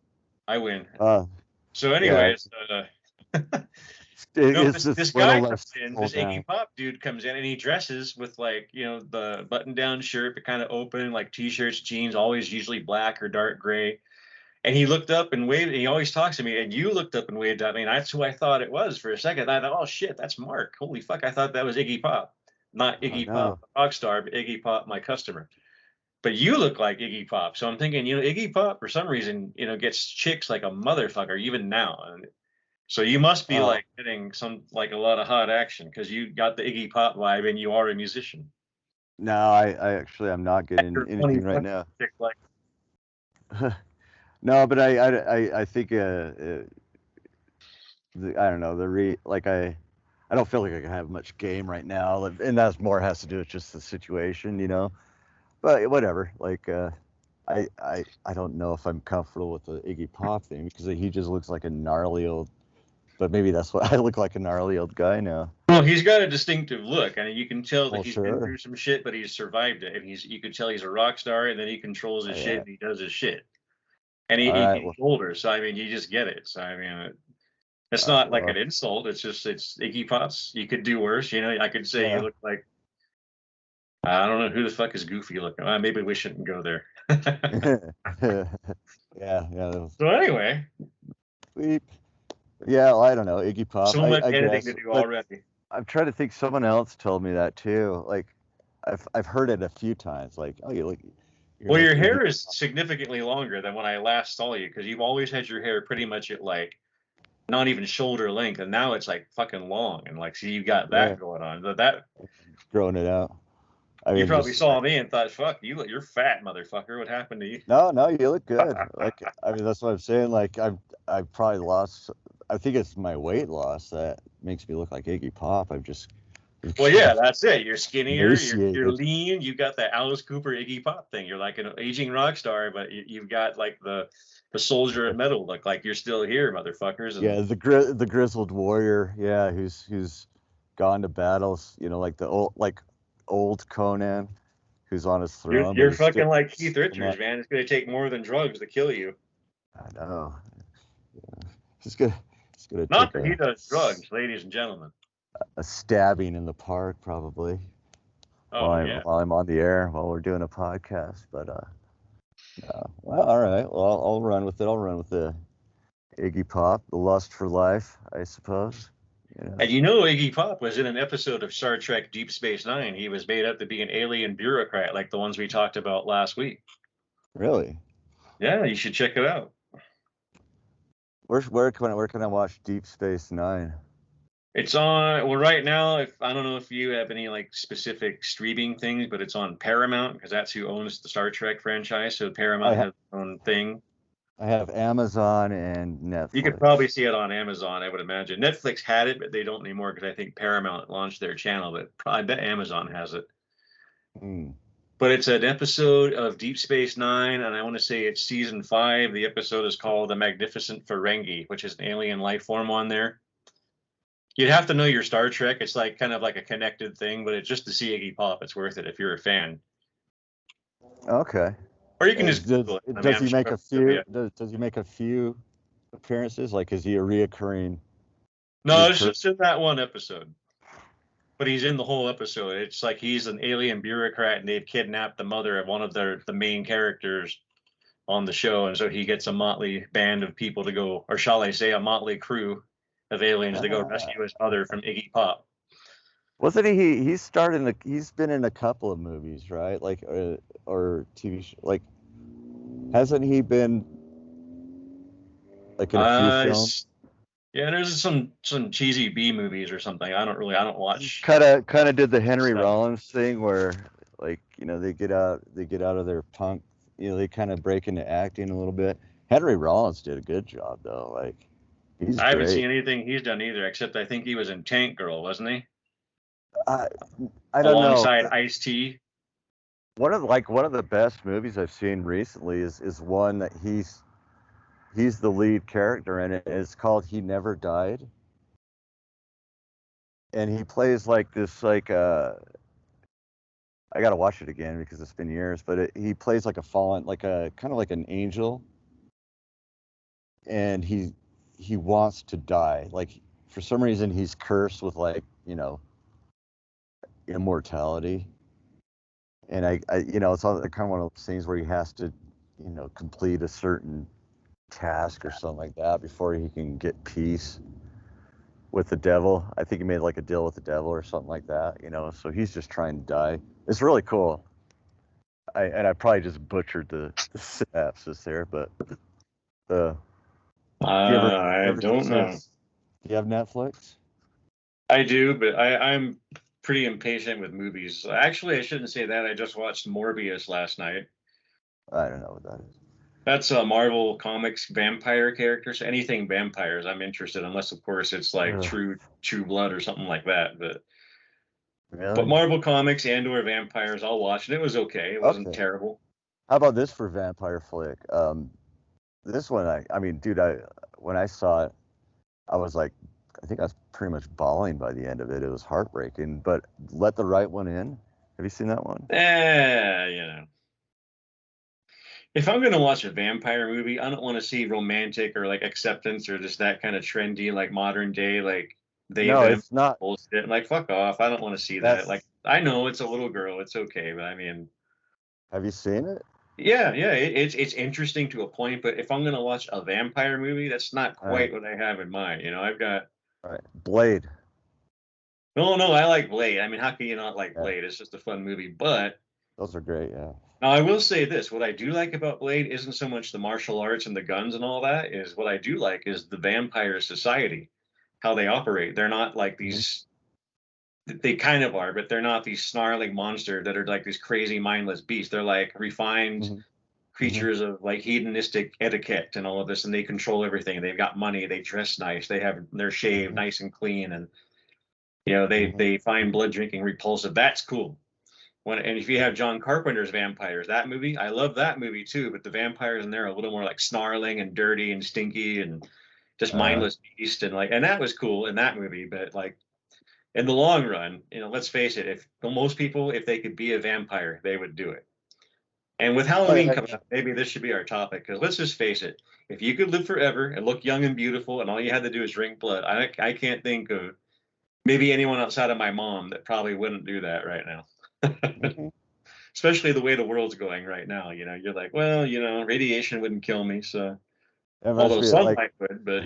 I win. So anyways, this guy comes in, this Iggy Pop dude comes in, and he dresses with like, the button-down shirt, but kind of open, like t-shirts, jeans, always usually black or dark gray. And he looked up and waved, and he always talks to me, and you looked up and waved at me, and that's who I thought it was for a second. I thought, oh shit, that's Marc. Holy fuck, I thought that was Iggy Pop. Not Iggy Pop, the rock star, but Iggy Pop, my customer. But you look like Iggy Pop. So I'm thinking, Iggy Pop, for some reason, gets chicks like a motherfucker, even now. And so you must be like getting a lot of hot action, because you got the Iggy Pop vibe, and you are a musician. No, I actually I'm not getting anything right now. No, but I think I don't know, I don't feel like I can have much game right now, and that's more has to do with just the situation, but whatever. I don't know if I'm comfortable with the Iggy Pop thing because he just looks like a gnarly old. But maybe that's what I look like, a gnarly old guy now. Well, he's got a distinctive look, and you can tell that Well, he's been sure. through some shit, but he's survived it. And you can tell he's a rock star, and then he controls his shit Yeah. and he does his shit. And All right. he's older, so I mean, you just get it. So I mean, it's All right. not like Well, an insult. It's just it's Iggy Pop's. You could do worse, you know. I could say you yeah. look like I don't know who the fuck is Goofy looking. Maybe we shouldn't go there. Yeah. Yeah. So anyway, Sweet. Yeah. Well, I don't know. Iggy Pop. so much I editing guess. to do But already. I'm trying to think. Someone else told me that too. Like, I've heard it a few times. Like, oh, you're Well, like your Iggy. hair is significantly longer than when I last saw you because you've always had your hair pretty much at like not even shoulder length, and now it's like fucking long, and like, so you got Yeah. that going on. But that Growing it out. I you mean, probably just saw me and thought, "Fuck you, you're fat, motherfucker. What happened to you?" no, no. You look good. Like, I mean, that's what I'm saying. Like, I've probably lost. I think it's my weight loss that makes me look like Iggy Pop. I've just Well, yeah, that's it. You're skinnier. You're emaciated. lean. You got that Alice Cooper Iggy Pop thing. You're like an aging rock star, but you've got like the soldier of metal look. Like you're still here, motherfuckers. And Yeah, the grizzled warrior. Yeah, who's gone to battles. You know, like the old Conan, who's on his throne, but you're he's still fucking like Keith still Richards, not. man. It's gonna take more than drugs to kill you. I know. He's gonna he's gonna Not take that he does drugs, ladies and gentlemen. a stabbing in the park probably Oh yeah. while I'm on the air while we're doing a podcast. But well, all right. Well, I'll run with it. I'll run with the Iggy Pop, the lust for life, I suppose. You know. And you know, Iggy Pop was in an episode of Star Trek Deep Space Nine. He was made up to be an alien bureaucrat, like the ones we talked about last week. Really? Yeah, you should check it out. Where can I watch Deep Space Nine? It's on, well, right now, if I don't know if you have any like specific streaming things, but it's on Paramount because that's who owns the Star Trek franchise. So I Paramount ha- has their own thing. I have Amazon and You could probably Netflix. see it on Amazon, I would imagine. Netflix had it, but they don't anymore because I think Paramount launched their channel. But I bet Amazon has it. Hmm. But it's an episode of Deep Space Nine, and I want to say it's season 5. The episode is called The Magnificent Ferengi, which is an alien life form on there. You'd have to know your Star Trek. It's like kind of like a connected thing, but it's just to see Iggy Pop. It's worth it if you're a fan. Okay. Or you can just Google it. I mean, Does I'm he make sure a it'll be few? Does he make a few appearances? Like, is he a reoccurring? No, it's just in that one episode. But he's in the whole episode. It's like he's an alien bureaucrat, and they've kidnapped the mother of one of the main characters on the show, and so he gets a motley band of people to go, or shall I say, a motley crew of aliens to go rescue his mother from Iggy Pop. Wasn't he? He's started. He's been in a couple of movies, right? Like, or TV show. Like, hasn't he been like in a few films? Yeah, there's some cheesy B movies or something. I don't watch Kind of did the Henry stuff. Rollins thing where, like, you know, they get out of their punk. You know, they kind of break into acting a little bit. Henry Rollins did a good job though. Like, he's I haven't great. seen anything he's done either, except I think he was in Tank Girl, wasn't he? I I don't know. Alongside Ice-T. One of the best movies I've seen recently is one that he's the lead character in it. It's called He Never Died, and he plays like this I gotta watch it again because it's been years, but he plays like a fallen, like a kind of like an angel, and he wants to die. Like, for some reason he's cursed with, like, you know, immortality, and I you know, it's all kind of one of those things where he has to, you know, complete a certain task or something like that before he can get peace with the devil. I think he made like a deal with the devil or something like that, you know. So he's just trying to die. It's really cool. I probably just butchered the synopsis there, but the do you I ever get a don't know. chance? Do you have Netflix? I do, but I'm pretty impatient with movies. Actually, I shouldn't say that. I just watched Morbius last night. I don't know what that is. That's a Marvel Comics vampire character. So anything vampires, I'm interested, unless of course it's like Ugh, True Blood or something like that. But really? Marvel Comics and or vampires, I'll watch, and it was okay. It wasn't Okay. terrible. How about this for vampire flick? This one, I mean, dude, when I saw it, I was like, I think I was pretty much bawling by the end of it. It was heartbreaking. But Let the Right One In. Have you seen that one? If I'm gonna watch a vampire movie, I don't want to see romantic or like acceptance or just that kind of trendy, like modern day, like they No, them it's not. bullshit. Like fuck off. I don't want to see that. Like That's. I know it's a little girl, it's okay, but I mean, Have you seen it? yeah, it's interesting to a point, but if I'm gonna watch a vampire movie, that's not All right, quite what I have in mind. I've got all right. Blade. no, I like Blade. I mean, how can you not like Yeah, Blade? It's just a fun movie. But those are great. Yeah. now I will say this: what I do like about Blade isn't so much the martial arts and the guns and all that. Is what I do like is the vampire society, how they operate. They're not like Hmm. these. They kind of are, but they're not these snarling monsters that are like these crazy mindless beasts. They're like refined Hmm. Hmm. creatures of like hedonistic etiquette and all of this, and they control everything. They've got money. They dress nice. They're shaved Hmm. nice and clean, and they Hmm. they find blood drinking repulsive. That's cool. And if you have John Carpenter's Vampires, that movie, I love that movie too. But the vampires in there are a little more like snarling and dirty and stinky and just Uh, mindless beast and that was cool in that movie. But like in the long run, let's face it, if most people, if they could be a vampire, they would do it. And with Halloween I, coming up, maybe this should be our topic because let's just face it, if you could live forever and look young and beautiful and all you had to do is drink blood, I can't think of maybe anyone outside of my mom that probably wouldn't do that right now. mhm. Especially the way the world's going right now. You're like, well, radiation wouldn't kill me, so It reminds although me of, like, sunlight would, but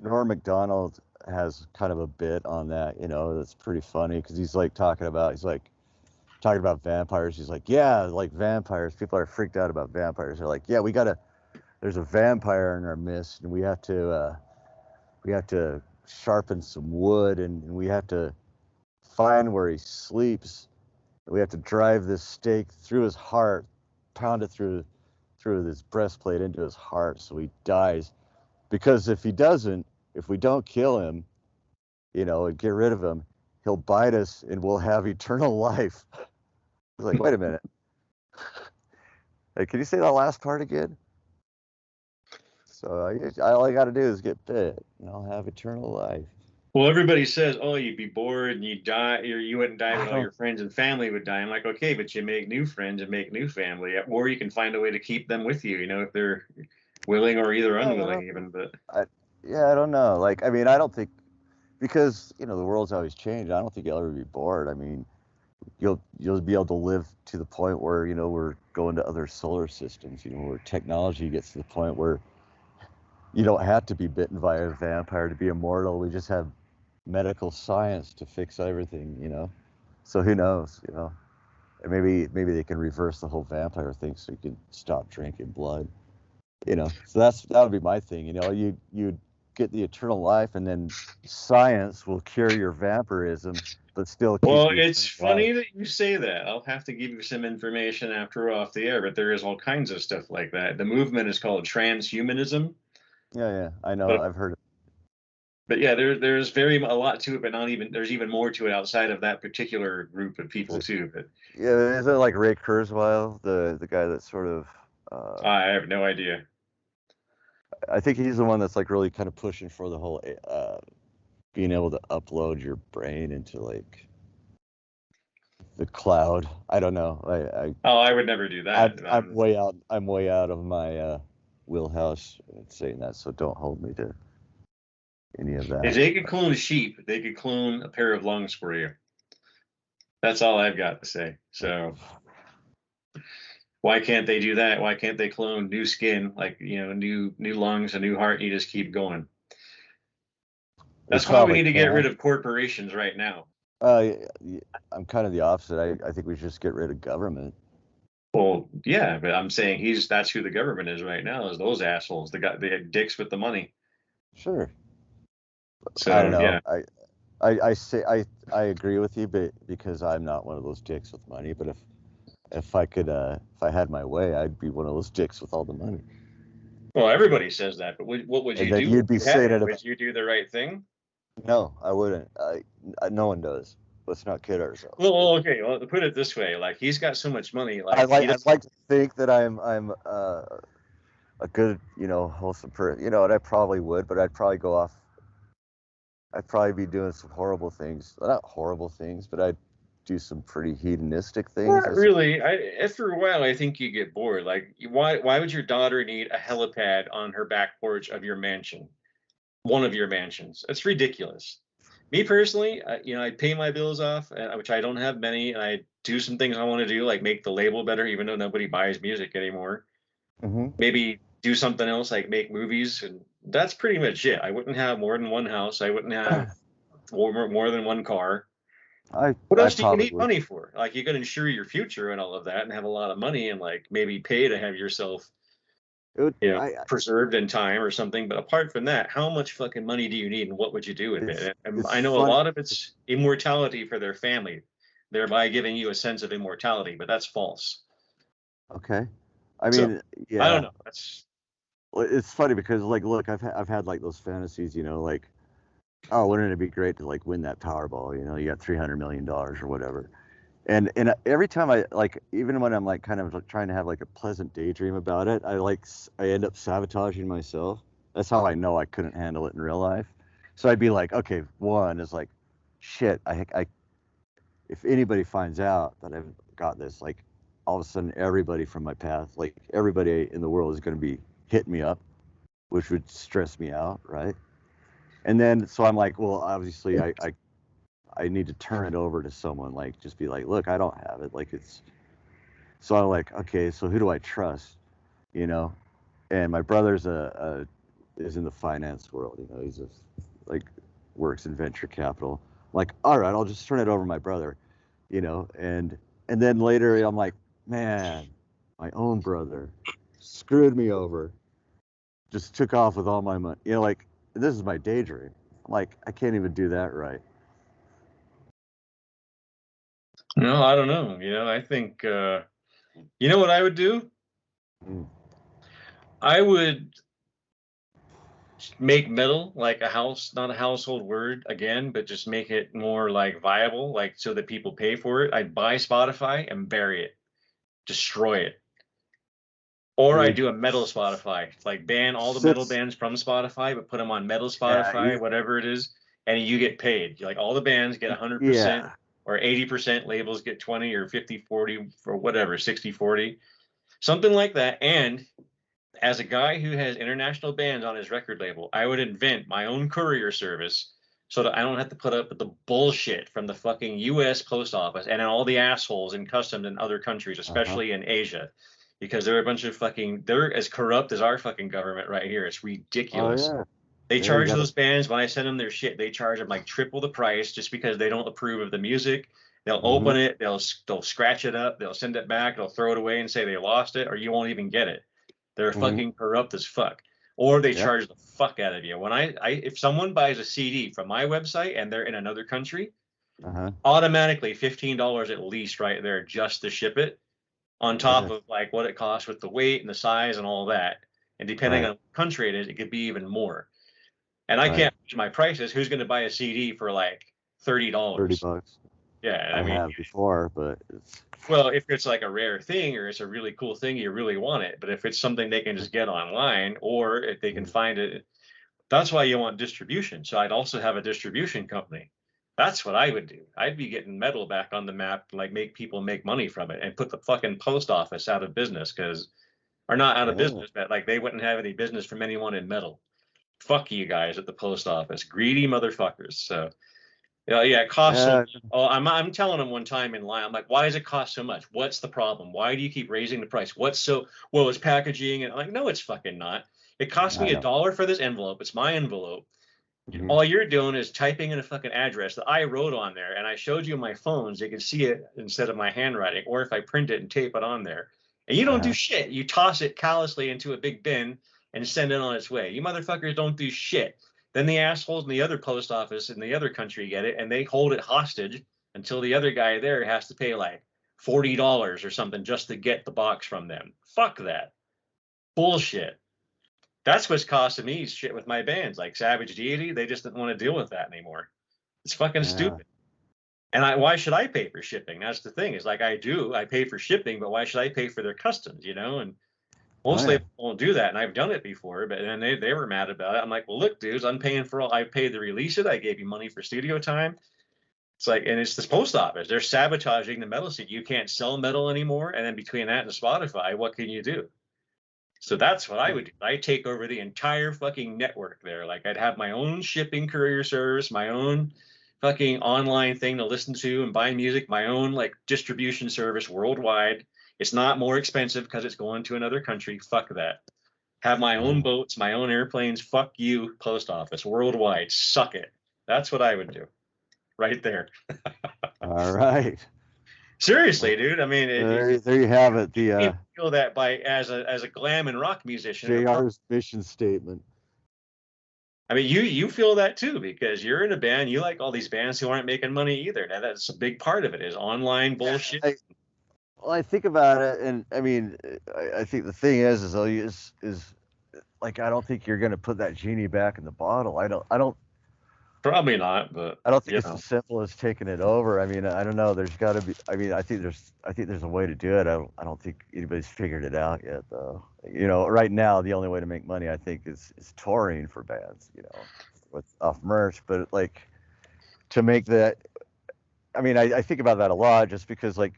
Norm Macdonald has kind of a bit on that, that's pretty funny because he's like talking about vampires. He's like, yeah, like vampires. People are freaked out about vampires. They're like, yeah, there's a vampire in our midst, and we have to sharpen some wood, and we have to find where he sleeps. We have to drive this stake through his heart, pound it through this breastplate into his heart, so he dies. Because if we don't kill him, and get rid of him, he'll bite us, and we'll have eternal life. It's like, wait a minute. Hey, can you say that last part again? So all I got to do is get bit, and I'll have eternal life. well, everybody says, oh, you'd be bored and you'd die, or you wouldn't die, I but all don't. your friends and family would die. I'm like, okay, but you make new friends and make new family, or you can find a way to keep them with you, if they're willing or either Yeah, I unwilling, don't. even. But I, yeah, I don't know. Like, I mean, I don't think because the world's always changed. I don't think you'll ever be bored. I mean, you'll be able to live to the point where we're going to other solar systems. Where technology gets to the point where you don't have to be bitten by a vampire to be immortal. We just have medical science to fix everything. So who knows? And maybe they can reverse the whole vampire thing so you can stop drinking blood. So that would be my thing. You get the eternal life, and then science will cure your vampirism, but still keep well, the it's eternal life. funny that you say that. I'll have to give you some information after we're off the air, but there is all kinds of stuff like that. The movement is called transhumanism. Yeah, yeah, I know. But I've heard. but yeah, there's very a lot to it, but not even there's even more to it outside of that particular group of people Is it, too. But yeah, is it like Ray Kurzweil, the guy that's sort of? Uh, I have no idea. I think he's the one that's like really kind of pushing for the whole being able to upload your brain into like the cloud. I don't know. Oh, I would never do that. I'm way out. I'm way out of my wheelhouse saying that. So don't hold me to any of If that. they could clone a sheep, they could clone a pair of lungs for you. That's all I've got to say. So why can't they do that? Why can't they clone new skin, like new lungs, a new heart? You just keep going. They That's why we probably need to get rid can. of corporations right now. I'm kind of the opposite. I think we should just get rid of government. Well, yeah, but I'm saying that's who the government is right now, is those assholes. The dicks with the money. Sure. I don't So know. yeah. I agree with you, but because I'm not one of those dicks with money. But if I had my way, I'd be one of those dicks with all the money. Well, everybody says that, but what would And you then do if you'd be you had saying it? it Would about. you do the right thing? No, I wouldn't. No one does. Let's not kid ourselves. Well, okay. Well, to put it this way, like he's got so much money, I like he I'd doesn't. like to think that I'm a good, wholesome person, and I probably would, but I'd probably go off. I'd probably be doing some horrible things. Well, not horrible things, but I'd do some pretty hedonistic things. Not really. After a while, I think you get bored. Like, why would your daughter need a helipad on her back porch of your mansion, one of your mansions? It's ridiculous. Me personally, I pay my bills off, which I don't have many, and I do some things I want to do, like make the label better, even though nobody buys music anymore. Mm-hmm. Maybe do something else, like make movies, and that's pretty much it. I wouldn't have more than one house. I wouldn't have more than one car. What I else do you probably need would. money for? Like you could insure your future and all of that and have a lot of money and like maybe pay to have yourself, It would, preserved in time or something. But apart from that, how much fucking money do you need and what would you do with it? And it's I know a fun. lot of it's immortality for their family, thereby giving you a sense of immortality, but that's false. Okay. I So mean, I don't yeah. know. That's It's funny because like, look, I've had like those fantasies, like, oh, wouldn't it be great to like win that Powerball? You got $300 million or whatever. And every time I like, even when I'm like kind of like trying to have like a pleasant daydream about it, I end up sabotaging myself. That's how I know I couldn't handle it in real life. So I'd be like, okay, one is like, shit, if anybody finds out that I've got this, like, all of a sudden everybody from my path, like everybody in the world is going to be hitting me up, which would stress me out, right? And then so I'm like, well, obviously I need to turn it over to someone, like just be like, look, I don't have it, like it's. So I'm like, okay, so who do I trust, you know? And my brother's is in the finance world, he's like works in venture capital. I'm like, all right, I'll just turn it over to my brother, and then later I'm like, man, my own brother screwed me over, just took off with all my money, like this is my daydream. I'm like, I can't even do that right. no, I don't know. I think you know what I would do? Mm. I would make metal like a house, not a household word again, but just make it more like viable, like so that people pay for it. I'd buy Spotify and bury it, destroy it. Or I Dude, do a metal Spotify, like ban all the metal since bands from Spotify, but put them on metal yeah, Spotify, whatever it is, and you get paid. Like all the bands get 100% yeah, or 80%, labels get 20 or 50, 40 or whatever, 60, 40, something like that. And as a guy who has international bands on his record label, I would invent my own courier service so that I don't have to put up with the bullshit from the fucking US post office and all the assholes in customs in other countries, uh-huh. especially in Asia, because they're a bunch of they're as corrupt as our fucking government right here. It's Oh ridiculous. yeah, They yeah, you charge gotta. those bands when I send them their shit. They charge them like triple the price just because they don't approve of the music. They'll Hmm. open it, they'll scratch it up, they'll send it back, they'll throw it away and say they lost it, or you won't even get it. They're Hmm. fucking corrupt as fuck. Or they Yep. charge the fuck out of you. When if someone buys a CD from my website and they're in another country, Uh-huh. automatically $15 at least right there just to ship it, on top Yeah. of like what it costs with the weight and the size and all that. And depending Right. on what country it is, it could be even more. And I Right. can't match my prices. Who's going to buy a CD for like $30. $30? Yeah, I I mean, have before, but it's. well, if it's like a rare thing or it's a really cool thing, you really want it. But if it's something they can just get online or if they can Mm. find it, that's why you want distribution. So I'd also have a distribution company. That's what I would do. I'd be getting metal back on the map, like make people make money from it and put the fucking post office out of business because, or not out of Yeah. business, but like they wouldn't have any business from anyone in metal. Fuck you guys at the post office, greedy motherfuckers. So yeah, it costs so Yeah. much. Oh, I'm telling them one time in line, I'm like, why does it cost so much? What's the problem? Why do you keep raising the price? What's so well, it's packaging, and I'm like, no, it's fucking not. It cost me I a know. dollar for this envelope. It's my envelope. Hmm. All you're doing is typing in a fucking address that I wrote on there, and I showed you my phone so you can see it instead of my handwriting, or if I print it and tape it on there. And you don't do Uh-huh. shit. You toss it callously into a big bin and send it on its way. You motherfuckers don't do shit. Then the assholes in the other post office in the other country get it, and they hold it hostage until the other guy there has to pay like $40 or something just to get the box from them. Fuck that. Bullshit. That's what's costing me shit with my bands, like Savage Deity. They just didn't want to deal with that anymore. It's fucking Yeah. stupid. And why should I pay for shipping? That's the thing. Is like I pay for shipping, but why should I pay for their customs? And most Oh, yeah. labels won't do that, and I've done it before. But then they were mad about it. I'm like, well, look, dudes, I'm paying for all. I paid to release it. I gave you money for studio time. It's like, and it's this post office. They're sabotaging the metal scene. You can't sell metal anymore. And then between that and Spotify, what can you do? So that's what I would do. I take over the entire fucking network there. Like I'd have my own shipping courier service, my own fucking online thing to listen to and buy music, my own like distribution service worldwide. It's not more expensive because it's going to another country. Fuck that. Have my own boats, my own airplanes. Fuck you, post office worldwide. Suck it. That's what I would do. Right there. All right. Seriously, dude. I mean, there you have it. The feel that by as a glam and rock musician. JR's mission statement. I mean, you feel that too because you're in a band. You like all these bands who aren't making money either. Now that's a big part of it is online bullshit. I think about it, and I mean, I think the thing is like I don't think you're gonna put that genie back in the bottle. I don't. Probably not, but I don't think it's as simple as taking it over. I mean, I don't know. There's got to be. I mean, I think there's a way to do it. I don't think anybody's figured it out yet, though. Right now the only way to make money, I think, is touring for bands. With off merch, but like to make that. I mean, I think about that a lot, just because like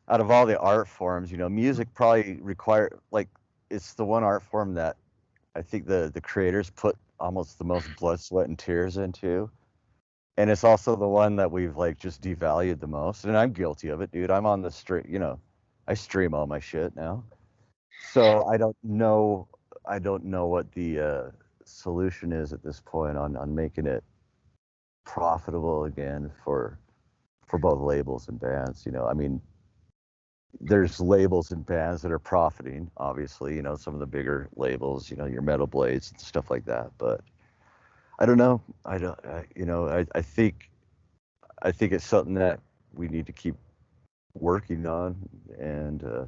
out of all the art forms, music probably it's the one art form that I think the creators put almost the most blood, sweat, and tears into. And it's also the one that we've like just devalued the most. And I'm guilty of it, dude. I'm on the stream, I stream all my shit now. So I don't know what the solution is at this point on making it profitable again for both labels and bands. I mean, there's labels and bands that are profiting, obviously, some of the bigger labels, your Metal Blades and stuff like that. But I don't know. I think it's something that we need to keep working on, and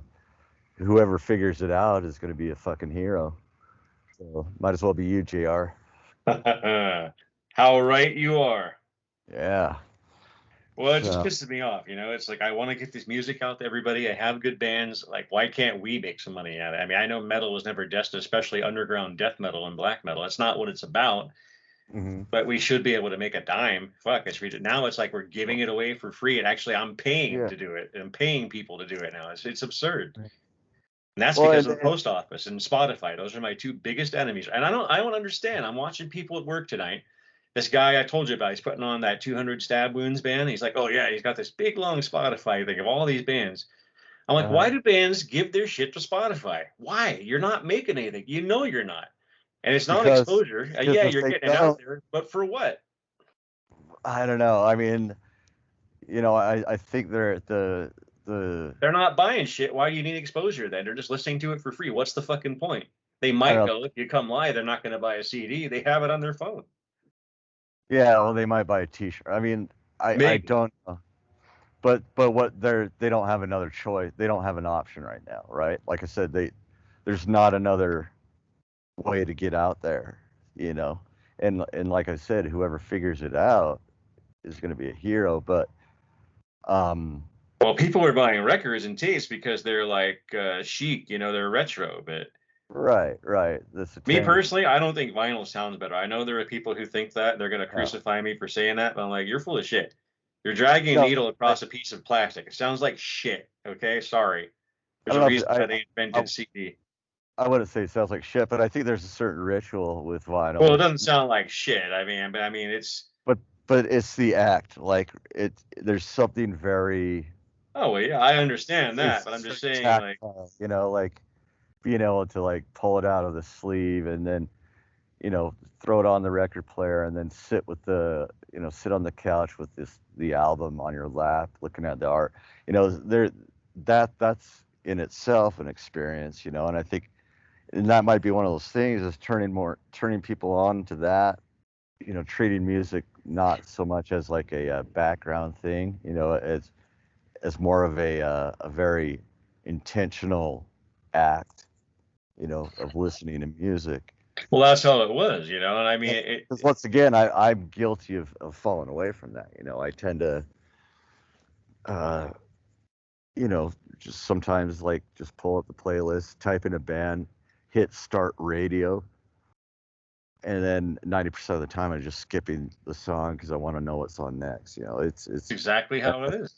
whoever figures it out is going to be a fucking hero. So might as well be you, JR. How right you are. Yeah. Well, it just pisses me off, It's like I want to get this music out to everybody. I have good bands. Like, why can't we make some money at it? I mean, I know metal was never destined, especially underground death metal and black metal. That's not what it's about. Mm-hmm. But we should be able to make a dime. Fuck, now it's like we're giving it away for free, and actually, I'm paying to do it. I'm paying people to do it now. It's absurd. And that's because of the post office and Spotify. Those are my two biggest enemies. And I don't understand. I'm watching people at work tonight. This guy I told you about, he's putting on that 200 Stab Wounds band. He's like, oh, yeah, he's got this big, long Spotify thing of all these bands. I'm like, why do bands give their shit to Spotify? Why? You're not making anything. You're not. And it's not exposure. Yeah, you're getting it out there. But for what? I don't know. I mean, I think they're They're not buying shit. Why do you need exposure then? They're just listening to it for free. What's the fucking point? They might go, if you come live, they're not going to buy a CD. They have it on their phone. Yeah, well, they might buy a T-shirt. I mean, I don't know, but what they don't have another choice. They don't have an option right now, right? Like I said, there's not another way to get out there, and like I said, whoever figures it out is going to be a hero. But well, people are buying records and tapes because they're like chic, they're retro, but. Right. Me personally, I don't think vinyl sounds better. I know there are people who think that. They're going to crucify me for saying that, but I'm like, you're full of shit. You're dragging a needle across a piece of plastic. It sounds like shit, okay? Sorry. There's a reason that they invented CD. I wouldn't say it sounds like shit, but I think there's a certain ritual with vinyl. Well, it doesn't sound like shit. I mean, it's... But it's the act. Like, there's something very... Oh, well, yeah, I understand that, but I'm just saying, tactile, like... being able to like pull it out of the sleeve and then, throw it on the record player and then sit on the couch with the album on your lap, looking at the art, that's in itself an experience, and I think, and that might be one of those things is turning people on to that, treating music not so much as like a background thing, as more of a very intentional act, of listening to music. Well, that's how it was, and I mean, because once again, I'm guilty of falling away from that. I tend to, uh, you know, just sometimes like just pull up the playlist, type in a band, hit start radio, and then 90% of the time I'm just skipping the song because I want to know what's on next. You know, it's Exactly how it is.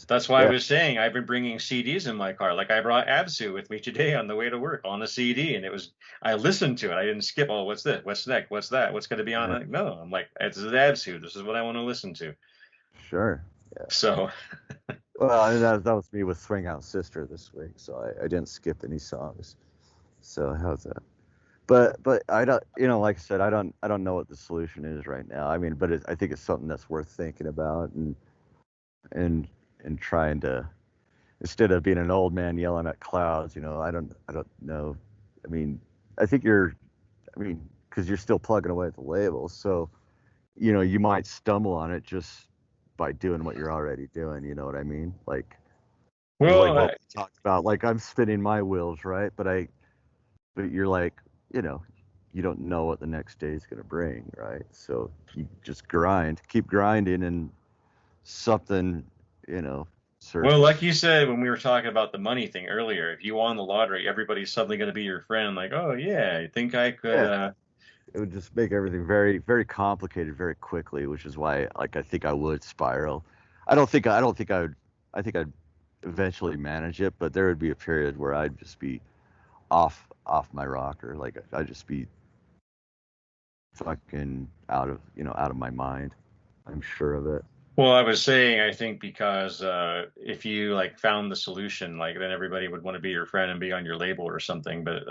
That's why I yeah. was saying I've been bringing CDs in my car. Like I brought Absu with me today on the way to work on a CD, and I listened to it. I didn't skip. Oh, what's this? What's next? What's that? What's going to be on? Like, no, I'm like, this is Absu. This is what I want to listen to. Sure. Yeah. So, Well, that was me with Swing Out Sister this week, so I didn't skip any songs. So how's that? But I don't, like I said, I don't know what the solution is right now. I mean, but I think it's something that's worth thinking about and and trying to, instead of being an old man yelling at clouds. I don't know. I mean, I think I mean, because you're still plugging away at the label, so you might stumble on it just by doing what you're already doing. You know what I mean? Like well, what we talked about. Like I'm spinning my wheels, right? But you're like, you know, you don't know what the next day is going to bring, right? So you just keep grinding, and something, you know, well, surface. like you said when we were talking about the money thing earlier, if you won the lottery, everybody's suddenly going to be your friend. Like, oh yeah, I think I could. Yeah, it would just make everything very, very complicated very quickly, which is why, like, I think I would spiral. I don't think I would. I think I'd eventually manage it, but there would be a period where I'd just be off my rocker. Like I'd just be fucking out of my mind. I'm sure of it. Well, I was saying, I think because if you like found the solution, like then everybody would want to be your friend and be on your label or something. But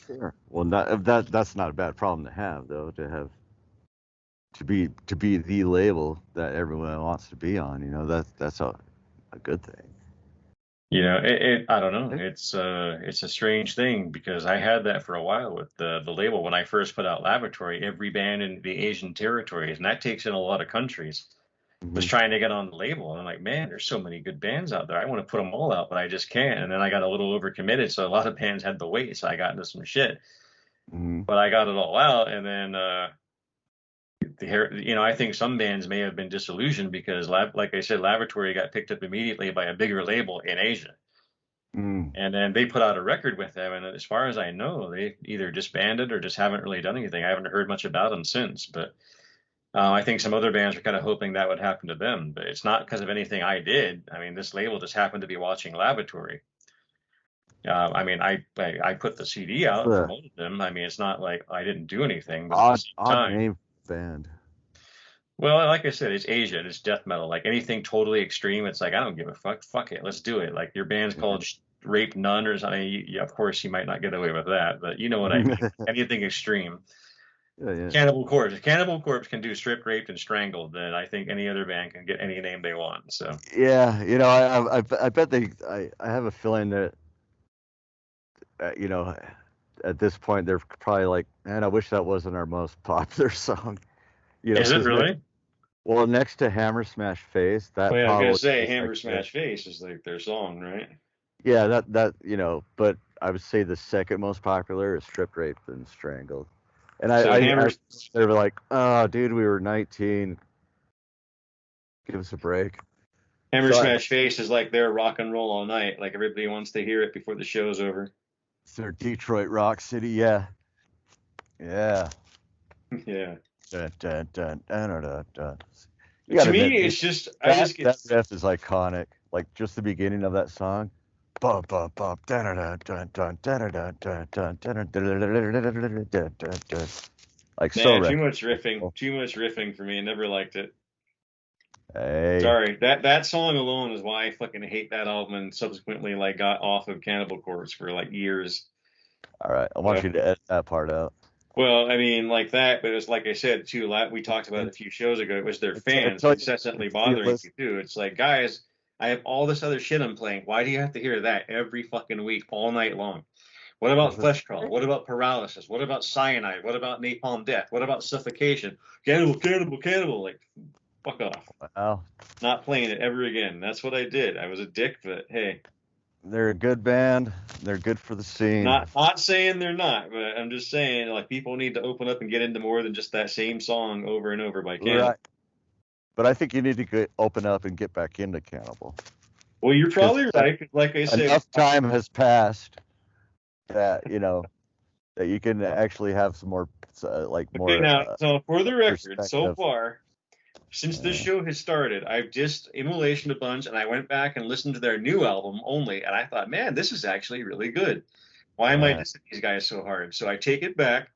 Sure. Well, that's not a bad problem to have, though. To be the label that everyone wants to be on. That's a good thing. I don't know. It's a strange thing because I had that for a while with the label when I first put out Lavatory. Every band in the Asian territories, and that takes in a lot of countries, was Hmm. trying to get on the label. And I'm like, man, there's so many good bands out there. I want to put them all out, but I just can't. And then I got a little overcommitted, so a lot of bands had to wait. So I got into some shit, Hmm. but I got it all out, and then I think some bands may have been disillusioned because, like I said, Lavatory got picked up immediately by a bigger label in Asia. Mm. And then they put out a record with them, and as far as I know, they either disbanded or just haven't really done anything. I haven't heard much about them since, but I think some other bands are kind of hoping that would happen to them. But it's not because of anything I did. I mean, this label just happened to be watching Lavatory. I mean, I put the CD It's out and a promoted them. I mean, it's not like I didn't do anything, but at the same odd time, name band. well, like I said, it's Asia and it's death metal. Like anything totally extreme, it's like I don't give a fuck. Fuck it, let's do it. Like your band's Yeah. called Rape Nun or something. Of course, you might not get away with that, but you know what I mean. Anything extreme. Yeah, yeah. Cannibal Corpse. If Cannibal Corpse can do stripped, raped, and strangled, then I think any other band can get any name they want. So Yeah, I bet I have a feeling that, uh, you know, at this point they're probably like, man, I wish that wasn't our most popular song. is it Because really? next to Hammer Smash Face, that Well, yeah, I was gonna probably say is like Hammer Smash Face is like their song, right? yeah, but I would say the second most popular is Stripped, Raped, and Strangled. And So I they were like, oh, dude, we were 19. Give us a break. Hammer So Smash Face is like their rock and roll all night. Like everybody wants to hear it before the show's over. it's their Detroit Rock City. Yeah. Yeah. Yeah. Dun, dun, dun, dun, dun, dun, dun. You To gotta me, admit, dude, it's just I that just get that riff is iconic. Like just the beginning of that song. Bum, bum, bum, dun, dun, dun, dun, dun, dun, dun, dun, dun, dun, dun, dun, dun, dun, dun. Like so nah, recognizable. too much riffing for me. I never liked it. Hey, Sorry, that song alone is why I fucking hate that album and subsequently like got off of Cannibal Corpse for like years. all right. I want So, you to edit that part out. well, I mean, like that, but it's like I said too. We talked about it a few shows ago. It was their fans Until incessantly you bothering listen. me too. It's like, guys, I have all this other shit I'm playing. Why do you have to hear that every fucking week, all night long? What about Flesh Crawl? What about Paralysis? What about Cyanide? What about Napalm Death? What about Suffocation? Cannibal, Cannibal, Cannibal. Like, fuck off. Wow. Not playing it ever again. That's what I did. I was a dick, but hey, They're a good band. They're good for the scene. not saying they're not, but I'm just saying like people need to open up and get into more than just that same song over and over by Cannibal. Right. But I think you need to open up and get back into Cannibal. Well, you're probably right. 'Cause like I said, enough time has passed that that you can actually have some more more. Now, so for the record, so perspective. far, since this show has started, I've just immolationed a bunch, and I went back and listened to their new album only, and I thought, man, this is actually really good. Why am I dissing these guys so hard? So I take it back.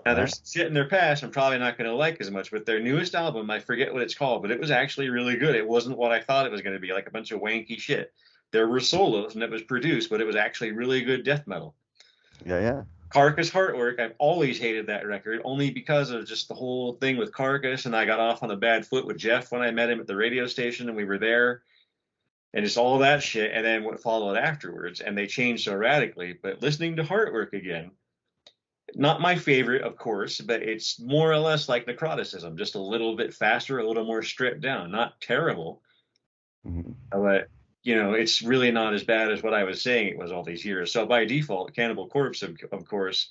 Now, there's shit in their past I'm probably not going to like as much, but their newest album, I forget what it's called, but it was actually really good. It wasn't what I thought it was going to be, like a bunch of wanky shit. There were solos, and it was produced, but it was actually really good death metal. Yeah. Carcass Heartwork, I've always hated that record, only because of just the whole thing with Carcass, and I got off on a bad foot with Jeff when I met him at the radio station, and we were there, and just all that shit, and then what followed afterwards, and they changed so radically. But listening to Heartwork again, not my favorite, of course, but it's more or less like Necroticism, just a little bit faster, a little more stripped down. Not terrible, but it's really not as bad as what I was saying it was all these years. So by default, Cannibal Corpse, of course,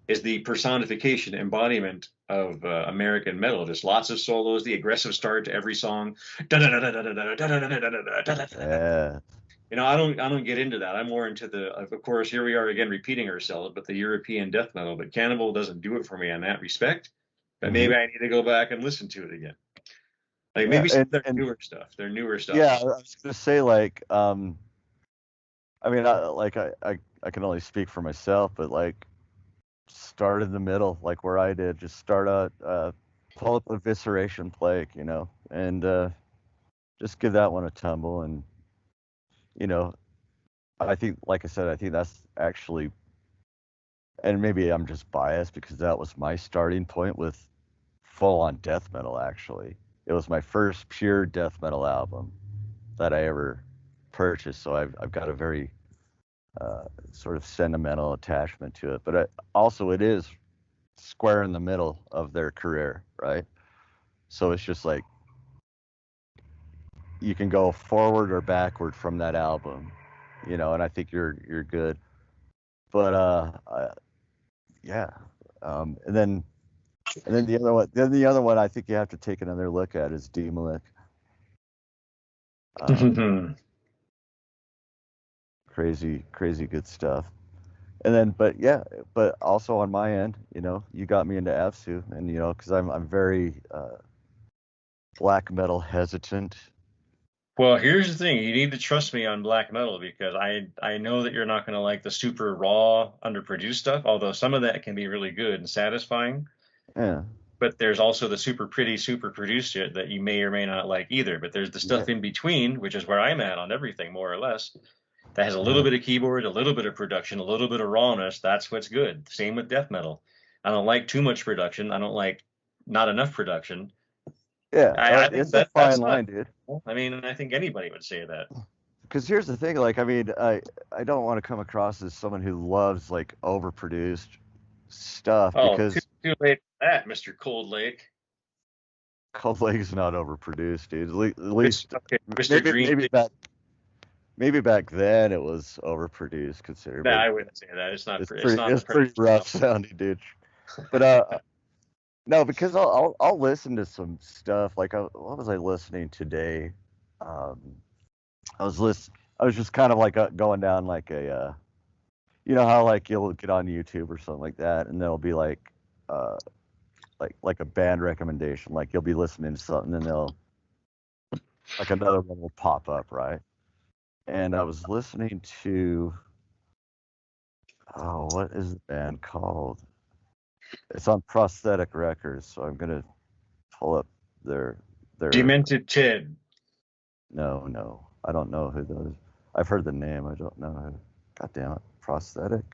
is the personification, embodiment of American metal. Just lots of solos, the aggressive start to every song. I don't get into that. I'm more into of course, here we are again repeating ourselves, but the European death metal. But Cannibal doesn't do it for me in that respect. But maybe I need to go back and listen to it again. Like maybe some of their newer stuff. Yeah, I was gonna say I mean, I can only speak for myself, but start in the middle, like where I did. Just start out, pull up Evisceration Plague, and just give that one a tumble. And I think, like I said, I think that's actually, and maybe I'm just biased because that was my starting point with full-on death metal. Actually, it was my first pure death metal album that I ever purchased, so I've got a very sort of sentimental attachment to it. But also, it is square in the middle of their career, right? So it's just like you can go forward or backward from that album, and I think you're good. But yeah, and then the other one I think you have to take another look at is Demolic. Crazy good stuff. And then, but also on my end, you got me into Avsu, and because I'm very black metal hesitant. Well, here's the thing: you need to trust me on black metal, because I know that you're not going to like the super raw, underproduced stuff. Although some of that can be really good and satisfying. Yeah. But there's also the super pretty, super produced shit that you may or may not like either. But there's the stuff in between, which is where I'm at on everything, more or less. That has a little bit of keyboard, a little bit of production, a little bit of rawness. That's what's good. Same with death metal. I don't like too much production. I don't like not enough production. Yeah, I think that's a fine line, dude. I mean, I think anybody would say that. Because here's the thing, I don't want to come across as someone who loves overproduced stuff. Because too late for that, Mr. Cold Lake. Cold Lake's not overproduced, dude. At least Mr. Maybe back then it was overproduced, considered. No, I wouldn't say that. It's not. It's pretty rough sounding, dude. But no, because I'll listen to some stuff. What was I listening today? I was just kind of going down a, how you'll get on YouTube or something like that, and there'll be like a band recommendation. Like you'll be listening to something, and they'll another one will pop up, right? And I was listening to, what is the band called? It's on Prosthetic Records, so I'm gonna pull up their. Demented Tid. No, I don't know who those. I've heard the name. I don't know who. God damn it, Prosthetic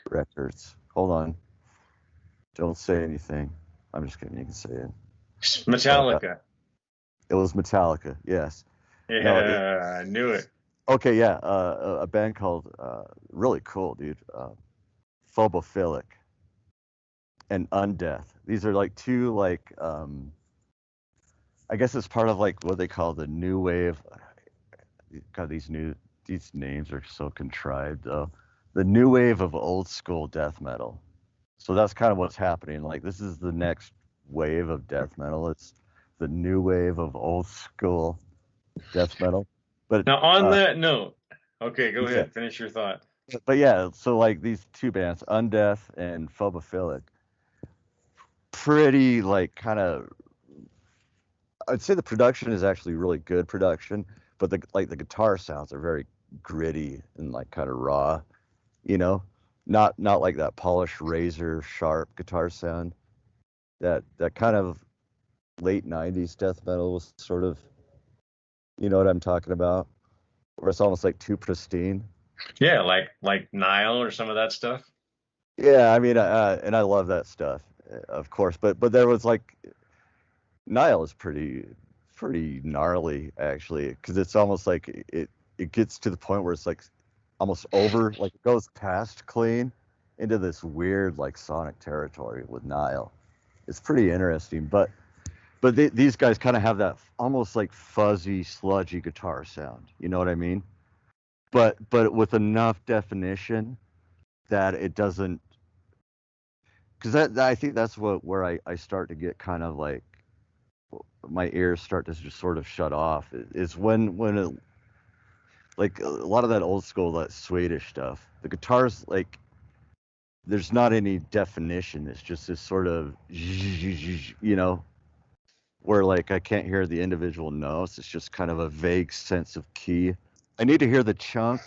Records. Hold on. Don't say anything. I'm just kidding. You can say it. Metallica. It was Metallica, yes. Yeah, I knew it. Okay, yeah, a band called, really cool, dude, Phobophilic and Undeath. These are two, I guess it's part of what they call the new wave. God, these names are so contrived, though. The new wave of old school death metal. So that's kind of what's happening. Like this is the next wave of death metal. It's the new wave of old school death metal. But Now, on that note, okay, go yeah, ahead, finish your thought. but yeah. So like these two bands, Undeath and Phobophilic, pretty like kind of. I'd say the production is actually really good production, but the guitar sounds are very gritty and like kind of raw, you know, not like that polished razor sharp guitar sound that kind of late 90s death metal was sort of, you know what I'm talking about, where it's almost like too pristine. Yeah, like Nile or some of that stuff. Yeah, I mean, and I love that stuff, of course, but there was like Nile is pretty gnarly actually, because it's almost like it gets to the point where it's like almost over, like it goes past clean into this weird like sonic territory with Nile. It's pretty interesting, but these guys kind of have that almost like fuzzy, sludgy guitar sound. You know what I mean? But with enough definition that it doesn't. Because I think that's where I start to get kind of like my ears start to just sort of shut off. Is when it, like a lot of that old school, that Swedish stuff. The guitars, like there's not any definition. It's just this sort of, you know, where like I can't hear the individual notes. It's just kind of a vague sense of key. I need to hear the chunk,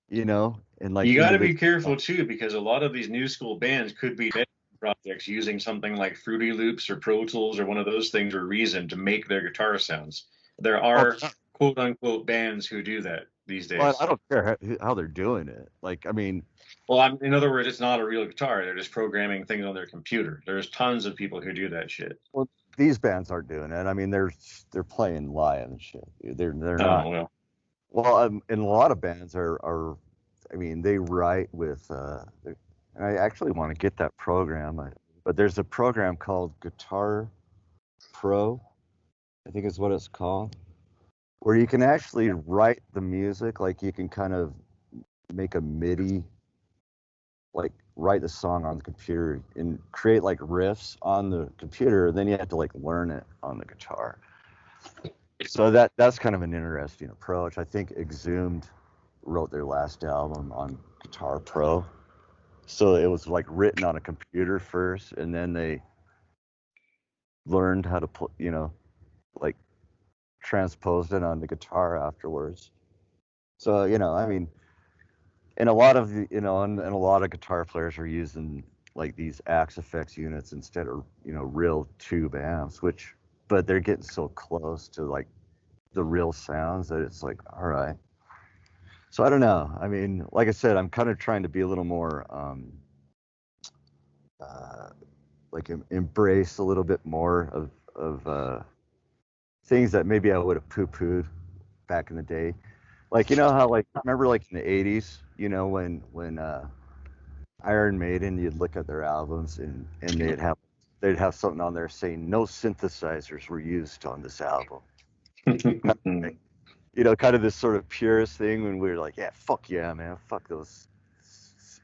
you know, and like You got to be individual. careful too, because a lot of these new school bands could be projects using something like Fruity Loops or Pro Tools or one of those things or Reason to make their guitar sounds. There Oh, are quote unquote bands who do that these well, I days. don't care how they're doing it. Like, I mean, Well, in other words, it's not a real guitar. They're just programming things on their computer. There's tons of people who do that shit. well, these bands aren't doing it. I mean, they're playing live and shit. They're Oh not. well. Well, and a lot of bands are I mean, they write with. I actually want to get that program, but there's a program called Guitar Pro, I think is what it's called, where you can actually write the music. Like you can kind of make a MIDI, like write the song on the computer and create like riffs on the computer. Then you have to like learn it on the guitar. So that's kind of an interesting approach. I think Exhumed wrote their last album on Guitar Pro. So it was like written on a computer first, and then they learned how to put, you know, like transposed it on the guitar afterwards. So, you know, I mean, and a lot of you know, and a lot of guitar players are using like these Axe Effects units instead of, you know, real tube amps, which, but they're getting so close to like the real sounds that it's like, all right. So I don't know. I mean, like I said, I'm kind of trying to be a little more uh, like embrace a little bit more of things that maybe I would have poo-pooed back in the day. Like, you know how, like, remember like in the 80s, you know, when Iron Maiden, you'd look at their albums and they'd have something on there saying no synthesizers were used on this album. You know, kind of this sort of purist thing when we were like, yeah, fuck yeah, man, fuck those,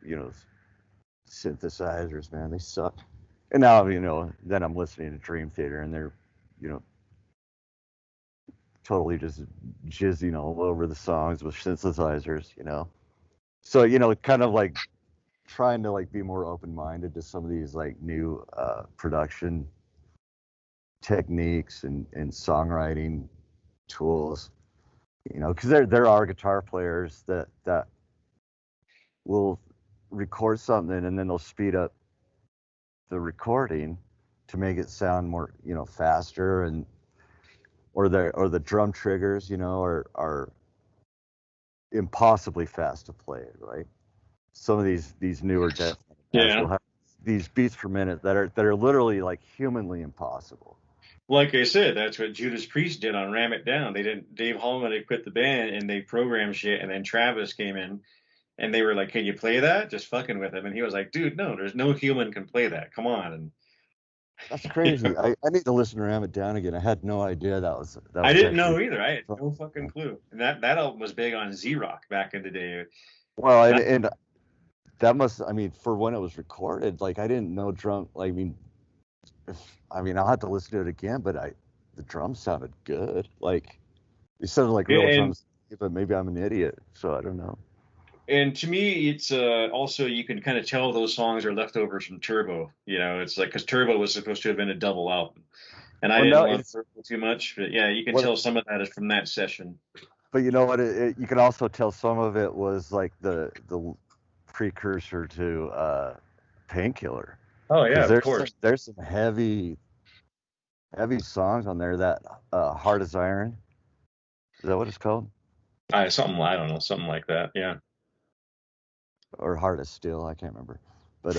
you know, synthesizers, man, they suck. And now, you know, then I'm listening to Dream Theater and they're, you know, totally just jizzing all over the songs with synthesizers, you know. So, you know, kind of like trying to like be more open-minded to some of these like new production techniques and songwriting tools, you know, because there are guitar players that will record something and then they'll speed up the recording to make it sound more, you know, faster, and or the drum triggers, you know, are impossibly fast to play, right? Some of these newer death bands Yeah. will have these beats per minute that are literally like humanly impossible. Like I said, that's what Judas Priest did on Ram It Down. They didn't. Dave Hallman had quit the band, and they programmed shit. And then Travis came in, and they were like, "Can you play that?" Just fucking with him, and he was like, "Dude, no, there's no human can play that. Come on." And That's you crazy. know, I need to listen to Ram It Down again. I had no idea that I was didn't actually. know either. I had no fucking clue. And that album was big on Z Rock back in the day. Well, Not and that must, I mean, for when it was recorded, like I didn't know drum. Like, I mean, I'll have to listen to it again, but the drums sounded good. Like it sounded like real And drums, but maybe I'm an idiot, so I don't know. and to me, it's also you can kind of tell those songs are leftovers from Turbo. You know, it's like because Turbo was supposed to have been a double album, and I Well, didn't no, love it's Turbo too much, but yeah, you can what, tell some of that is from that session. but you know what? You can also tell some of it was like the precursor to Painkiller, Oh yeah, because of course. there's some heavy songs on there. That Hard as Iron, is that what it's called? Something I don't know, something like that. Yeah. Or Hard as Steel, I can't remember. But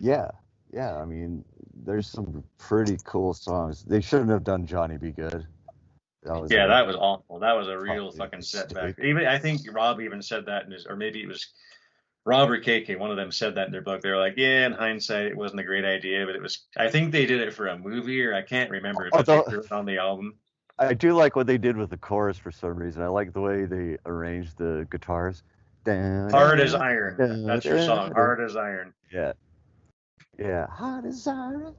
yeah, yeah. I mean, there's some pretty cool songs. They shouldn't have done Johnny Be Good. That was Yeah, a that was awful. That was a real probably a fucking setback. mistake. Even I think Rob even said that in his, or maybe it was Rob or KK. One of them said that in their book. They were like, "Yeah, in hindsight, it wasn't a great idea, but it was." I think they did it for a movie, or I can't remember if that's what Although they wrote on the album. I do like what they did with the chorus for some reason. I like the way they arranged the guitars. Dun, Hard as dun, Iron. dun, That's your song. dun, dun. Hard as Iron. Yeah, yeah. Hard as Iron.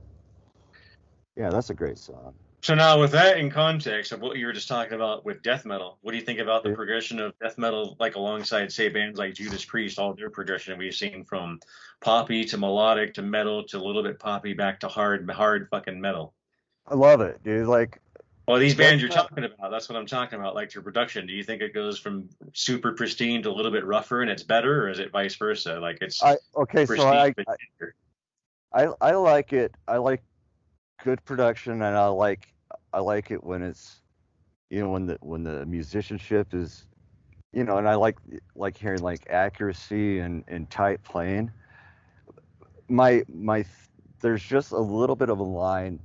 Yeah, that's a great song. So now, with that in context of what you were just talking about with death metal, what do you think about the progression of death metal, like alongside, say, bands like Judas Priest, all their progression we've seen from poppy to melodic to metal to a little bit poppy back to hard fucking metal? I love it, dude. Like Well, these death bands you're metal. talking about, that's what I'm talking about, like their production. Do you think it goes from super pristine to a little bit rougher and it's better, or is it vice versa? Like it's I okay, so pristine but tender? I like it. I like good production, and I like it when it's when the musicianship is and I like hearing like accuracy and tight playing. My there's just a little bit of a line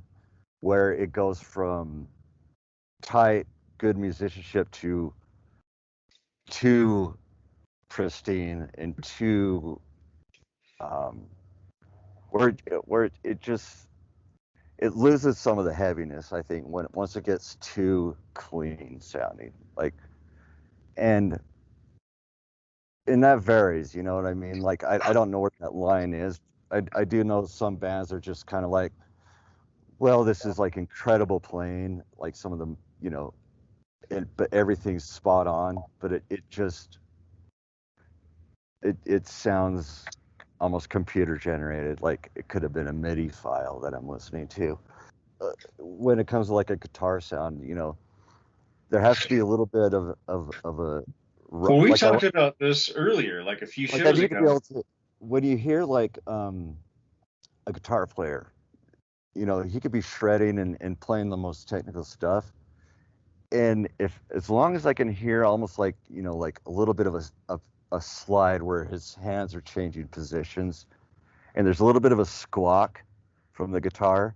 where it goes from tight good musicianship to too pristine and too um where it just it loses some of the heaviness, I think, when once it gets too clean sounding. Like and that varies, you know what I mean? Like I don't know what that line is. I do know some bands are just kind of like, well, this is like incredible playing, like some of them, but everything's spot on, but it just it sounds almost computer generated, like it could have been a MIDI file that I'm listening to. When it comes to like a guitar sound, there has to be a little bit of a Well, we like I talked about this earlier, like a few like I shows need to be ago. able to when you hear like a guitar player, he could be shredding and playing the most technical stuff, and if as long as I can hear almost like like a little bit of a slide where his hands are changing positions, and there's a little bit of a squawk from the guitar,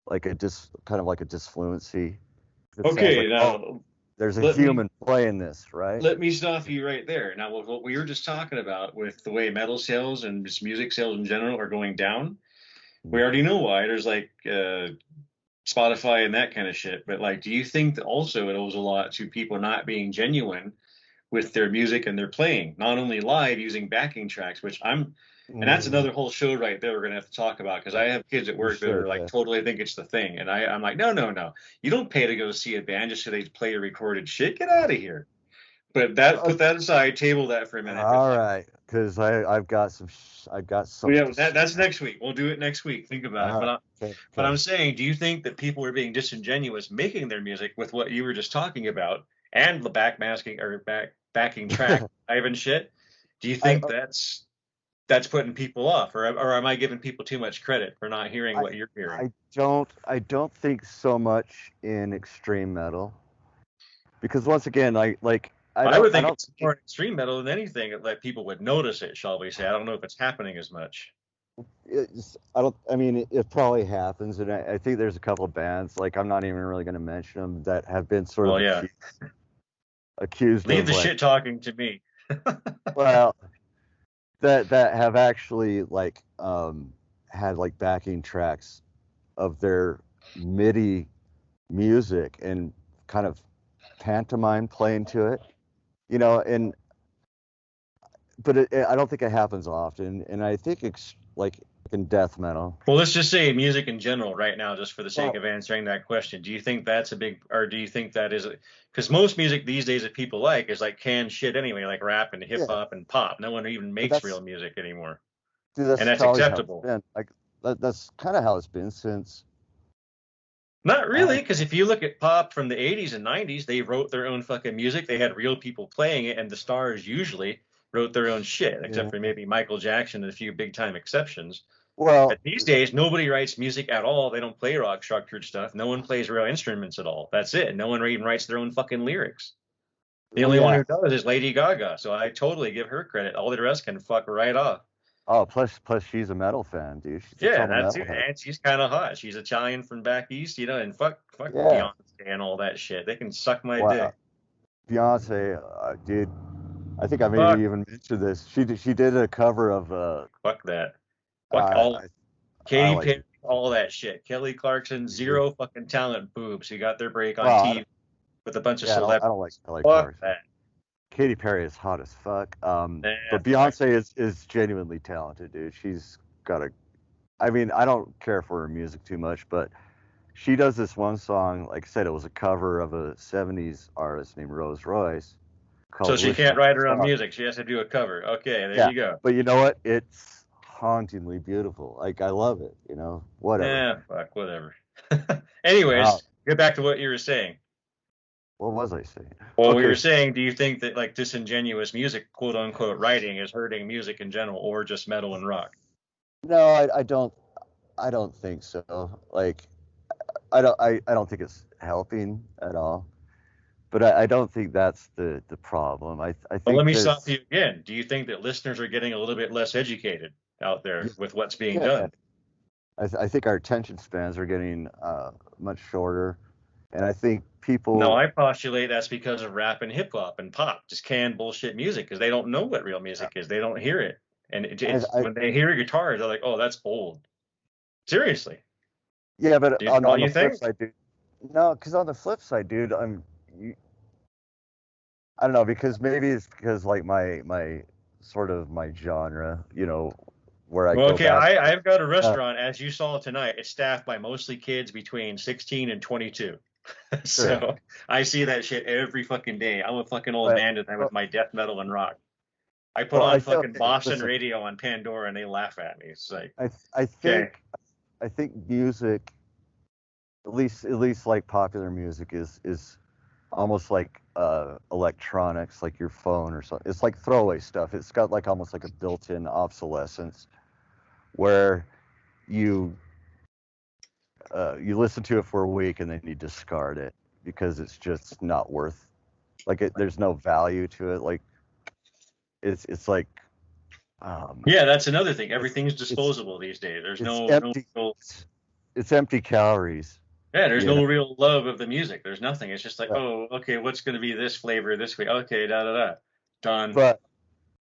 like kind of like a disfluency. It sounds Okay, like, oh, now there's a let me human playing this, right? let me stop you right there. Now, with what we were just talking about with the way metal sales and just music sales in general are going down, we already know why. There's like Spotify and that kind of shit. But like, do you think that also it owes a lot to people not being genuine with their music and their playing, not only live using backing tracks, and that's Mm, another whole show right there we're gonna have to talk about because I have kids at for work that sure, are like yeah. totally think it's the thing, and I'm like, no, no, no, you don't pay to go see a band just so they play a recorded shit. Get out of here. But that Uh, put that aside, table that for a minute. But all like, right, because I've got I've got well, something yeah, to say. that's next week. We'll do it next week. Think about it. All But right, okay, but okay. I'm saying, do you think that people are being disingenuous making their music with what you were just talking about and the backmasking or backing track Ivan shit? Do you I think that's putting people off, or am I giving people too much credit for not hearing I what you're hearing? I don't think so much in extreme metal because once again I would I think don't it's think more extreme metal than anything that people would notice it, shall we say. I don't know if it's happening as much. I don't I mean it probably happens, and I think there's a couple of bands, like I'm not even really going to mention them, that have been sort of Well, yeah. accused Leave of the like, shit talking to me. well, that have actually like had like backing tracks of their MIDI music and kind of pantomime playing to it, and I don't think it happens often, and I think it's like in death metal. Well, let's just say music in general right now, just for the sake Well, of answering that question. Do you think that's a big, or do you think that is a, because most music these days that people like is like canned shit anyway, like rap and hip yeah, hop and pop. No one even but makes real music anymore. And that's that's always how it's acceptable. been. Like that's kind of how it's been since. Not I really, don't because if you look at pop from the 80s and 90s, they wrote their own fucking music. They had real people playing it, and the stars usually wrote their own shit, except yeah. for maybe Michael Jackson and a few big time exceptions. But Well, these days, nobody writes music at all. They don't play rock structured stuff. No one plays real instruments at all. That's it. No one even writes their own fucking lyrics. The well, only one yeah. who does is Lady Gaga. So I totally give her credit. All the rest can fuck right off. Oh, plus she's a metal fan, dude. She's a Yeah, total that's it. metalhead. And she's kind of hot. She's Italian from back east, and fuck Yeah. Beyonce and all that shit. They can suck my Wow. dick. Beyonce, dude. I think I maybe Fuck, even mentioned this. She did a cover of fuck that. Fuck I all I Katy like Perry, it. all that shit. Kelly Clarkson, zero fucking talent boobs who got their break on Well, TV with a bunch of yeah, celebrities. I like Fuck Clarkson. that. Katy Perry is hot as fuck. Nah, But fuck. Beyonce is genuinely talented, dude. She's got a. I mean, I don't care for her music too much, but she does this one song. Like I said, it was a cover of a '70s artist named Rose Royce So called she "Wishing can't on a write her own Star." music. She has to do a cover. Okay, there Yeah, you go. but you know what? It's hauntingly beautiful. Like I love it. Whatever. Fuck, whatever. Uh, Anyways, get back to what you were saying. what was I saying? Well, we Okay, were saying, do you think that like disingenuous music, quote unquote, writing is hurting music in general, or just metal and rock? no, I don't think so. Like I don't think it's helping at all. But I don't think that's the problem. I But let think me stop there's you again. Do you think that listeners are getting a little bit less educated out there yeah, with what's being yeah. done? I think our attention spans are getting much shorter, and I think No, people I postulate that's because of rap and hip hop and pop, just canned bullshit music, because they don't know what real music is. They don't hear it, and it's I when they hear guitars, they're like, "Oh, that's old." Seriously, yeah, but don't on the you flip think? side, dude, no, because on the flip side, dude, you, I don't know because maybe it's because like my sort of my genre, where I Well, go okay, back. I've got a Uh, restaurant, as you saw tonight. It's staffed by mostly kids between 16 and 22. sure, So I see that shit every fucking day. I'm a fucking old but man tonight with well, my death metal and rock. I put well, on I feel fucking okay. Boston Listen, radio on Pandora and they laugh at me. It's like, I I okay. think I think music, at least like popular music, is almost like electronics, like your phone or something. It's like throwaway stuff. It's got like almost like a built-in obsolescence where you you listen to it for a week and then you discard it because it's just not worth there's no value to it. Like it's like um, Yeah, that's another thing. it's Everything's it's disposable these days. There's it's no empty. real, It's empty calories. yeah, there's You know. no real love of the music. There's nothing. It's just like, But oh, okay, what's going to be this flavor this week? Okay, da da da, done. but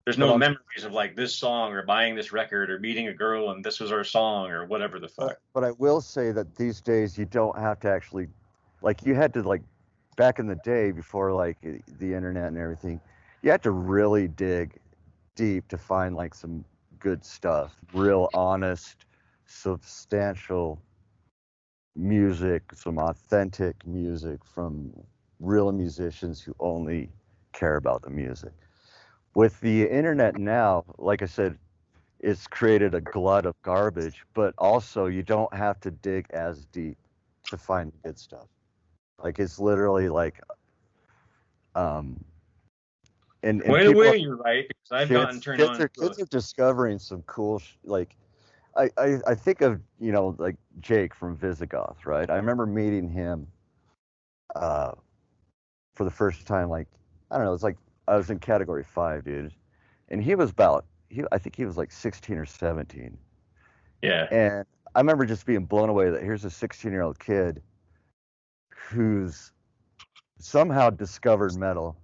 There's but no on memories of like this song or buying this record or meeting a girl and this was our song or whatever the fuck. but I will say that these days you don't have to actually like you had to like back in the day before like the internet and everything, you had to really dig deep to find like some good stuff, real honest, substantial music, some authentic music from real musicians who only care about the music. With the internet now, like I said, it's created a glut of garbage, but also you don't have to dig as deep to find good stuff. Like it's literally like um and Well, in a people way, you're right because I've gotten turned on to kids are discovering some cool like I think of like Jake from Visigoth, right? I remember meeting him uh for the first time, like I don't know, it's like I was in Category 5, dude, and he was about I think he was like 16 or 17, yeah. and I remember just being blown away that here's a 16-year-old kid who's somehow discovered metal,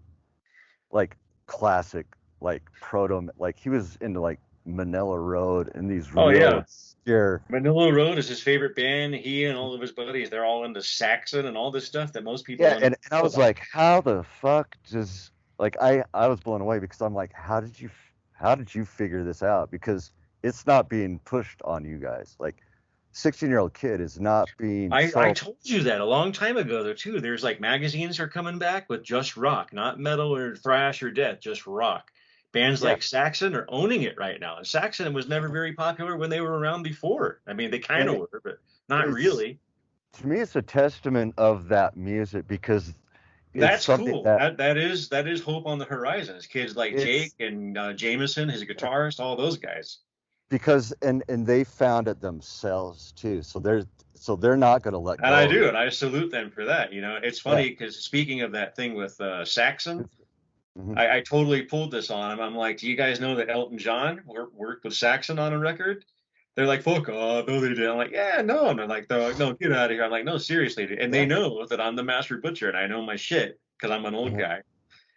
like classic, like proto, like he was into like Manila Road and these Oh real yeah. obscure. Manila Road is his favorite band. He and all of his buddies, they're all into Saxon and all this stuff that most people Yeah, don't and I know was about. like, how the fuck does like I was blown away because I'm like, how did you? how did you figure this out? Because it's not being pushed on you guys. Like, 16-year-old kid is not being I sold. told you that a long time ago though too. There's like magazines are coming back with just rock, not metal or thrash or death, just rock. Bands Yeah, like Saxon are owning it right now. And Saxon was never very popular when they were around before. I mean, they kind and of were, but not it's really. to me, it's a testament of that music because it's That's something cool. that That is hope on the horizon. It's kids like Jake it's and Jameson, his guitarist, all those guys. because and they found it themselves too. So they're not going to let And I go of do, it. and I salute them for that. You know, it's Yeah. funny because speaking of that thing with Saxon, Mhm. I totally pulled this on him. I'm like, do you guys know that Elton John worked with Saxon on a record? They're like, fuck off, no, they didn't. I'm like, yeah, no. And they're like, no, get out of here. I'm like, no, seriously. And they Yeah. know that I'm the master butcher and I know my shit because I'm an old Mhm. guy.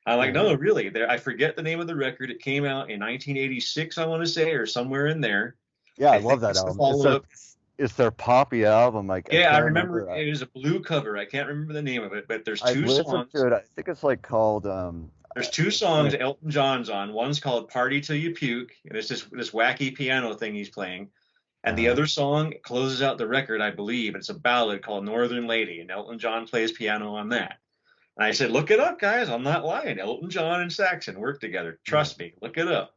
I'm like, Mhm. no, really. I forget the name of the record. It came out in 1986, I want to say, or somewhere in there. Yeah, I I love think that it's the album. It's their follow-up. it's their poppy album. Like, I Yeah, I can't remember remember. it was a blue cover. I can't remember the name of it, but there's I've two listened songs. to it. I think it's like called There's two it's songs like Elton John's on. One's called "Party Till You Puke," and it's this wacky piano thing he's playing. And the uh other song closes out the record, I believe. It's a ballad called "Northern Lady," and Elton John plays piano on that. And I said, "Look it up, guys. I'm not lying. Elton John and Saxon work together. yeah, Trust me. Look it up."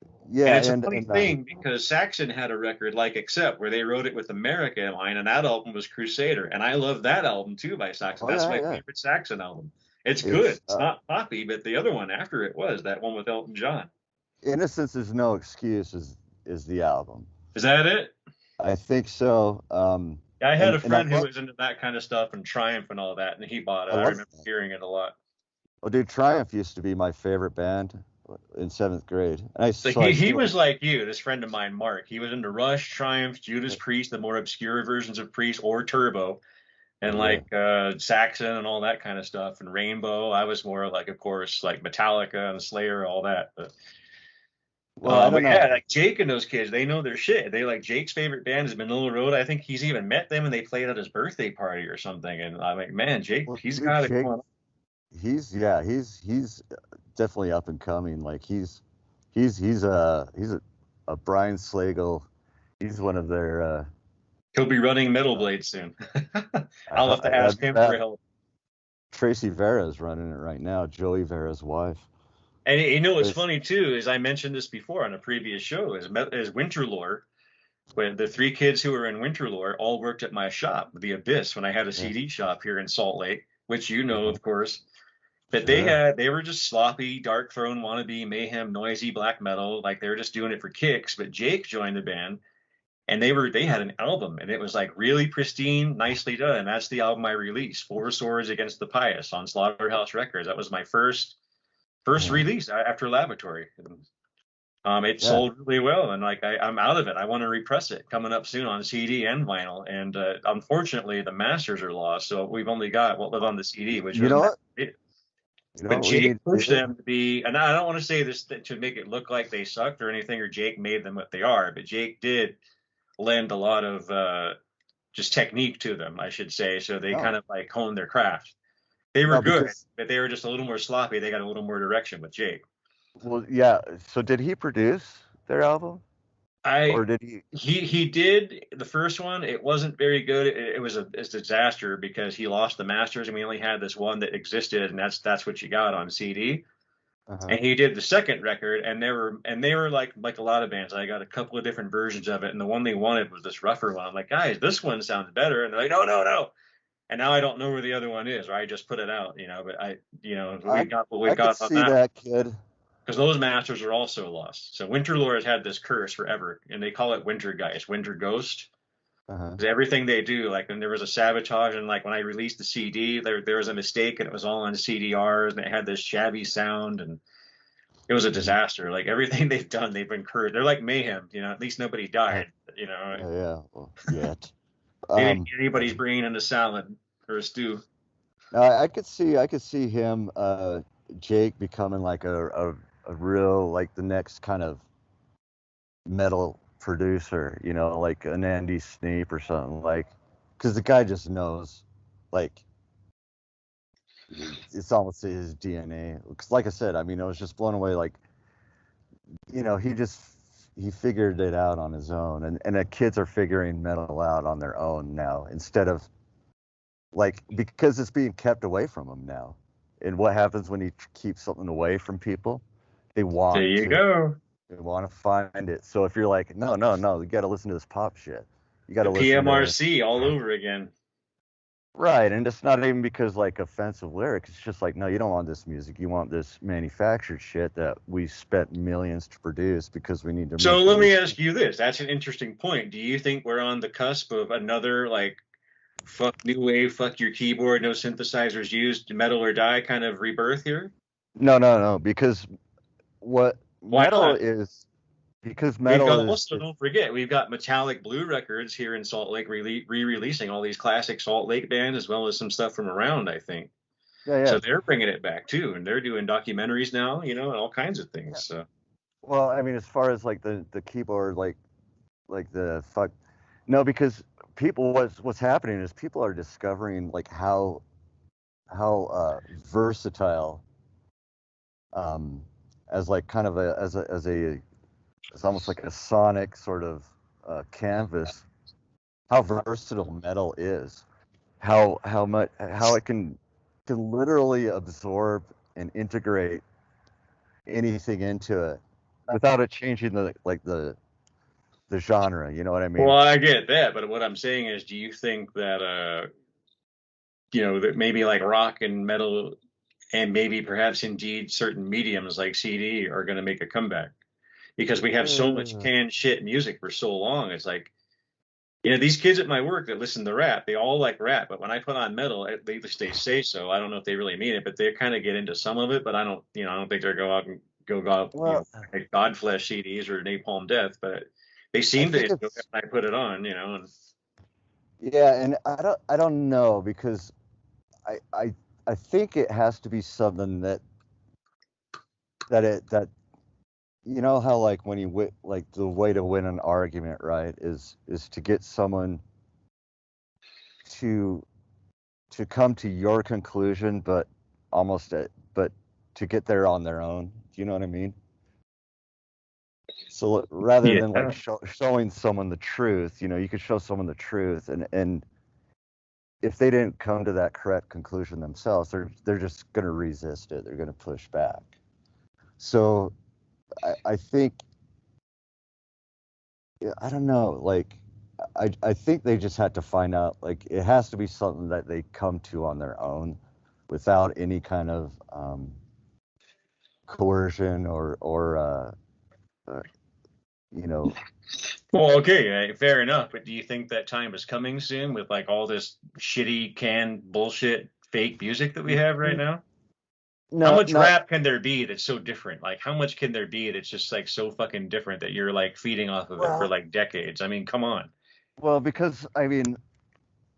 And yeah, it's a and funny thing because Saxon had a record like Accept where they wrote it with America in mind, and that album was Crusader. And I love that album too by Saxon. oh That's yeah, my yeah. favorite Saxon album. It's good. It's It's not poppy, but the other one after it was that one with Elton John. Innocence is No Excuse is the album. Is that it? I think so. Yeah, I had a And I friend who love was into that kind of stuff and Triumph and all that, and he bought it. I I love remember that. hearing it a lot. Oh, dude, Triumph used to be my favorite band in seventh grade, and I So so I he still was like you, this friend of mine, Marc. He was into Rush, Triumph, Judas Priest, the more obscure versions of Priest, or Turbo, and oh yeah. like Saxon and all that kind of stuff, and Rainbow. I was more like, of course, like Metallica and Slayer, all that. Well, I But don't yeah, know. like Jake and those kids, they know their shit. They like Jake's favorite band is Manila Road. I think he's even met them and they played at his birthday party or something. And I'm like, man, Jake, Well, he's dude, got it Jake, going on. he's definitely up and coming. Like he's a Brian Slagle. He's one of their He'll be running Metal uh, Blade soon. I'll have to that ask him for that help. Tracy Vera's running it right now. Joey Vera's wife. And you know what's There's, funny too is I mentioned this before on a previous show is Winterlore. When the three kids who were in Winterlore all worked at my shop, The Abyss, when I had a yeah, CD shop here in Salt Lake, which you know, uh-huh, of course. But sure. they were just sloppy, Dark Throne wannabe, mayhem, noisy black metal, like they were just doing it for kicks. But Jake joined the band, and they had an album, and it was like really pristine, nicely done. And that's the album I released, Four Swords Against the Pious on Slaughterhouse Records. That was my first Yeah, release after Lavatory. It yeah. sold really well, and like I'm out of it. I want to repress it coming up soon on CD and vinyl. And unfortunately, the masters are lost, so we've only got what was on the CD, which You was know Matt. what? You know But what we Jake need to pushed do? them to be, and I don't want to say this to make it look like they sucked or anything, or Jake made them what they are, but Jake did lend a lot of just technique to them, I should say. So they kind No, of like honed their craft. They were no, good, because but they were just a little more sloppy. They got a little more direction with Jake. well, yeah. So did he produce their album, or I did he? he did the first one. It wasn't very good. It was a disaster because he lost the masters, and we only had this one that existed, and that's what you got on CD. Uh-huh. And he did the second record, and they were like a lot of bands. I got a couple of different versions of it, and the one they wanted was this rougher one. I'm like, guys, this one sounds better, and they're like, no, no, no. And now I don't know where the other one is, or I just put it out, But we I got what we I could got on see that that, kid. because those masters are also lost. So Winterlore has had this curse forever, and they call it Winter Geist, Winter Ghost. Uh-huh. 'Cause everything they do, like when there was a sabotage, and like when I released the CD, there was a mistake, and it was all on CDRs, and it had this shabby sound, and it was a Mhm. disaster. Like everything they've done, they've incurred. They're like mayhem, At least nobody Uh, died, yeah. Well, yet. Anybody's brain in a salad or a stew. No, I could see him, Jake becoming like a real like the next kind of metal producer, like an Andy Sneap or something like, because the guy just knows, like it's almost his DNA. Because like I said, I mean, I was just blown away. Like he figured it out on his own, and the kids are figuring metal out on their own now instead of like because it's being kept away from them now. And what happens when you keep something away from people? They There want you to go. they want to find it. So if you're like, no, no, no, you got to listen to this pop shit. You got The to listen to PMRC all over again. right, and it's not even because like offensive lyrics. It's just like, no, you don't want this music. You want this manufactured shit that we spent millions to produce because we need to So make let me movies. ask you this. That's an interesting point. Do you think we're on the cusp of another like fuck new wave, fuck your keyboard, no synthesizers used, metal or die kind of rebirth here? No, no, no, because what Why metal not? is because We've metal got is also, don't forget, we've got Metallic Blue Records here in Salt Lake re-releasing all these classic Salt Lake bands as well as some stuff from around, I think. yeah, yeah, So they're bringing it back too, and they're doing documentaries now, and all kinds of yeah. things. So Well, I mean, as far as like the keyboard, like the fuck, no, because people what's happening is people are discovering like how versatile um as like kind of a it's almost like a sonic sort of canvas how versatile metal is how it can literally absorb and integrate anything into it without it changing the genre, you know what I well, mean? I get that, but what I'm saying is, do you think that that maybe like rock and metal and maybe perhaps indeed certain mediums like CD are going to make a comeback? Because we have so much Uh, canned shit music for so long. It's like, these kids at my work that listen to rap, they all like rap, but when I put on metal, at least they say so. I don't know if they really mean it, but they kind of get into some of it, but I don't think they're go out and well, like Godflesh CDs or Napalm Death, but they I seem to think enjoy it it's when I put it on, and yeah, and I don't know because I I I think it has to be something that you know how like when like the way to win an argument, right, is to get someone to come to your conclusion, but but to get there on their own. Do you know what I mean? So rather yeah. than like showing someone the truth, you could show someone the truth, and if they didn't come to that correct conclusion themselves, they're just going to resist it. They're going to push back. So I think I don't know, like I think they just had to find out like it has to be something that they come to on their own without any kind of coercion or uh, you know Well, okay, fair enough. But do you think that time is coming soon with like all this shitty canned bullshit fake music that we n- have right n- now? How no much not rap can there be that's so different? Like, how much can there be that's just like so fucking different that you're like feeding off of it for well like decades? I mean, come on. well because I mean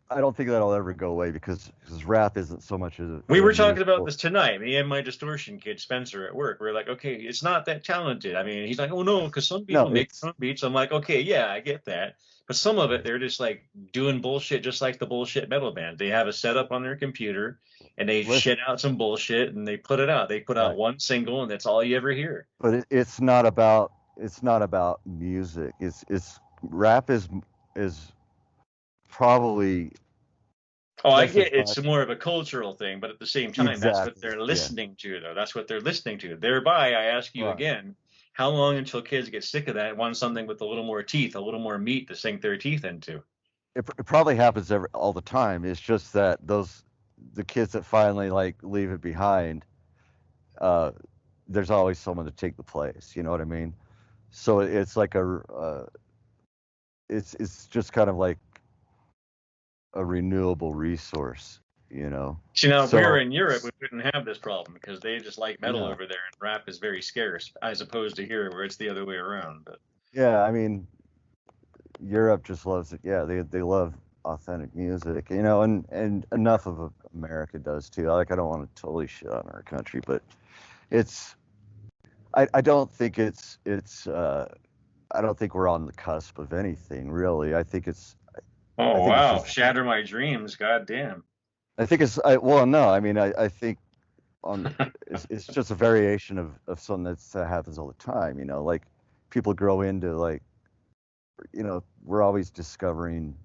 I don't think that'll ever go away because rap isn't so much We a were talking about musical. this tonight. Me and my distortion kid Spencer at work. We are like, okay, it's not that talented. I mean, he's like, oh no, because some No, people make drum beats. I'm like, okay, yeah, I get that. But some of it, they're just like doing bullshit, just like the bullshit metal band. They have a setup on their computer and they listen, shit out some bullshit and they put it out. They put out right, one single and that's all you ever hear. but it's not about music. It's rap is probably Oh, I just as get it's much more of a cultural thing, but at the same time, that's what exactly, they're yeah, listening to, though. That's what they're listening to. Thereby, I ask you right. again, how long until kids get sick of that and want something with a little more teeth, a little more meat to sink their teeth into? It probably happens all the time. It's just that the kids that finally like leave it behind, uh, there's always someone to take the place. You know what I mean? So it's like it's just kind of like a renewable resource. You know? See, now if we were So in Europe, we wouldn't have this problem because they just like metal no, over there, and rap is very scarce, as opposed to here where it's the other way around. But yeah, I mean Europe just loves it. Yeah, they love authentic music. And enough of America does too. Like I don't want to totally shit on our country, but it's I don't think I don't think we're on the cusp of anything really. I oh think it's wow, just shatter my dreams, goddamn. I think it's well no, I mean I think on it's just a variation of something that happens all the time. Like people grow into like, we're always discovering.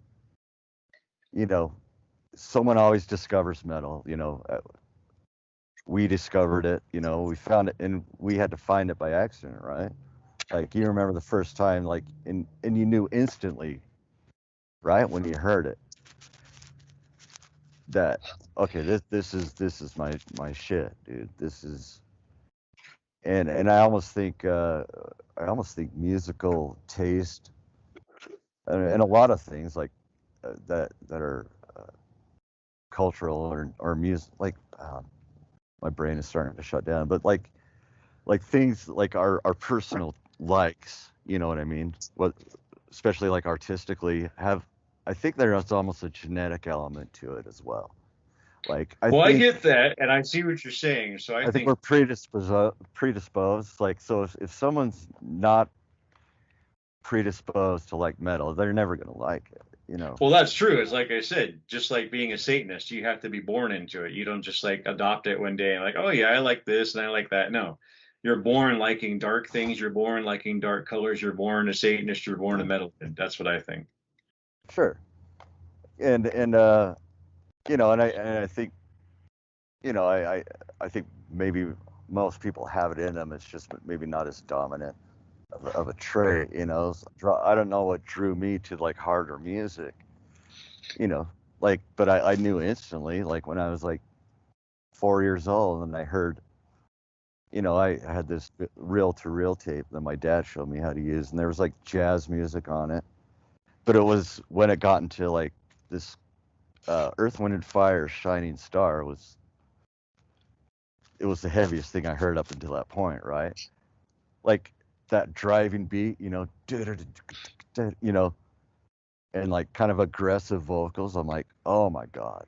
Someone always discovers metal. We discovered it. We found it, and we had to find it by accident, right? Like you remember the first time, like, and you knew instantly, right, when you heard it, that okay, this is my shit, dude. This is, and I almost think musical taste and a lot of things like that are cultural or music, like my brain is starting to shut down, but like things like our personal likes, you know what I mean? What, especially like artistically, I think there's almost a genetic element to it as well. Like Well, I get that, and I see what you're saying. So I I think think, we're predisposed. Like, so if someone's not predisposed to like metal, they're never gonna like it. well, that's true. It's like I said, just like being a Satanist, you have to be born into it. You don't just like adopt it one day and like, oh yeah, I like this and I like that. No, you're born liking dark things. You're born liking dark colors. You're born a Satanist. You're born a metalhead. That's what I think. Sure. And I think I think maybe most people have it in them. It's just maybe not as dominant of a trait. I don't know what drew me to like harder music. Like, but I knew instantly, like when I was like 4 years old, and I heard, I had this reel-to-reel tape that my dad showed me how to use, and there was like jazz music on it. But it was when it got into like this Earth, Wind and Fire, Shining Star it was the heaviest thing I heard up until that point, right? Like that driving beat, and like kind of aggressive vocals. I'm like, oh my God,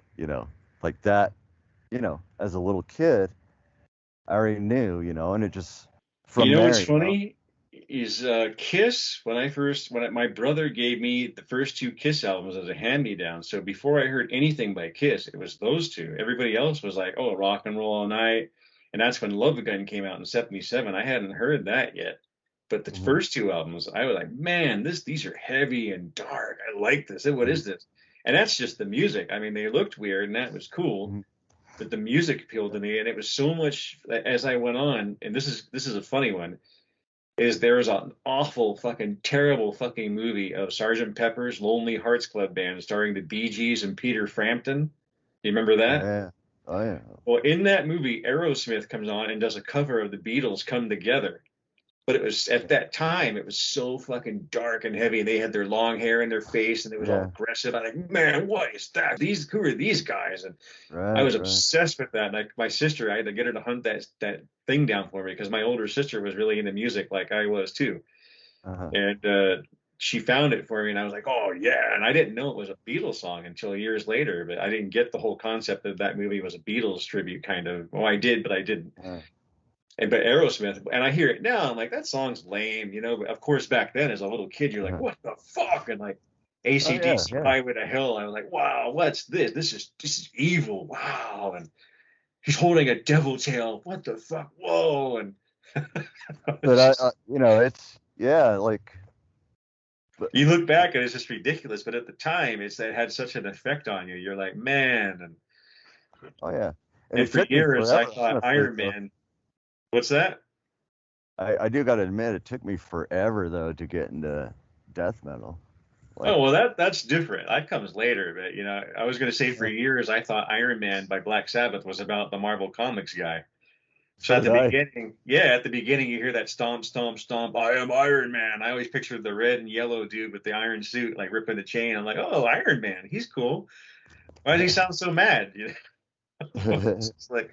like that, as a little kid, I already knew, and it just You from know there, what's funny is Kiss. My brother gave me the first two Kiss albums as a hand-me-down. So before I heard anything by Kiss, it was those two. Everybody else was like, oh, Rock and Roll All Night, and that's when Love Gun came out in '77. I hadn't heard that yet, but the Mhm, first two albums, I was like, man, these are heavy and dark. I like this. What mhm, is this? And that's just the music. I mean, they looked weird, and that was cool, mhm, but the music appealed to me, and it was so much as I went on. And this is a funny one, is there's an awful fucking terrible fucking movie of Sergeant Pepper's Lonely Hearts Club Band starring the Bee Gees and Peter Frampton. Do you remember that? yeah, oh yeah, Well, in that movie, Aerosmith comes on and does a cover of the Beatles Come Together. But it was at that time, it was so fucking dark and heavy, and they had their long hair in their face, and it was all yeah, aggressive. I'm like, man, what is that? Who are these guys? And I right, was right, obsessed with that. Like my sister, I had to get her to hunt that thing down for me because my older sister was really into music like I was too. uh-huh, And she found it for me, and I was like, oh yeah. And I didn't know it was a Beatles song until years later, but I didn't get the whole concept that that movie was a Beatles tribute kind of. Well, I did, but I didn't. uh, But Aerosmith, and I hear it now, I'm like, that song's lame, But of course, back then, as a little kid, you're like, uh-huh. what the fuck? And like Oh yeah, AC/DC yeah, Highway to Hell, I was like, wow, what's this? This is evil. Wow. And he's holding a devil tail. What the fuck? Whoa. And but it's just, it's yeah, like, but you look back and it's just ridiculous. But at the time, it had such an effect on you. You're like, man. oh yeah, and And it for took me years, I forever, thought honestly, Iron though. Man. What's that? I do gotta admit, it took me forever though to get into death metal. Oh, Like, well, that's different. That comes later. But, I was going to say for years, I thought Iron Man by Black Sabbath was about the Marvel Comics guy. So so at the did I. beginning, yeah, at the beginning, you hear that stomp, stomp, stomp. I am Iron Man. I always pictured the red and yellow dude with the iron suit, like ripping the chain. I'm like, oh, Iron Man, he's cool. Why does he sound so mad? It's just like,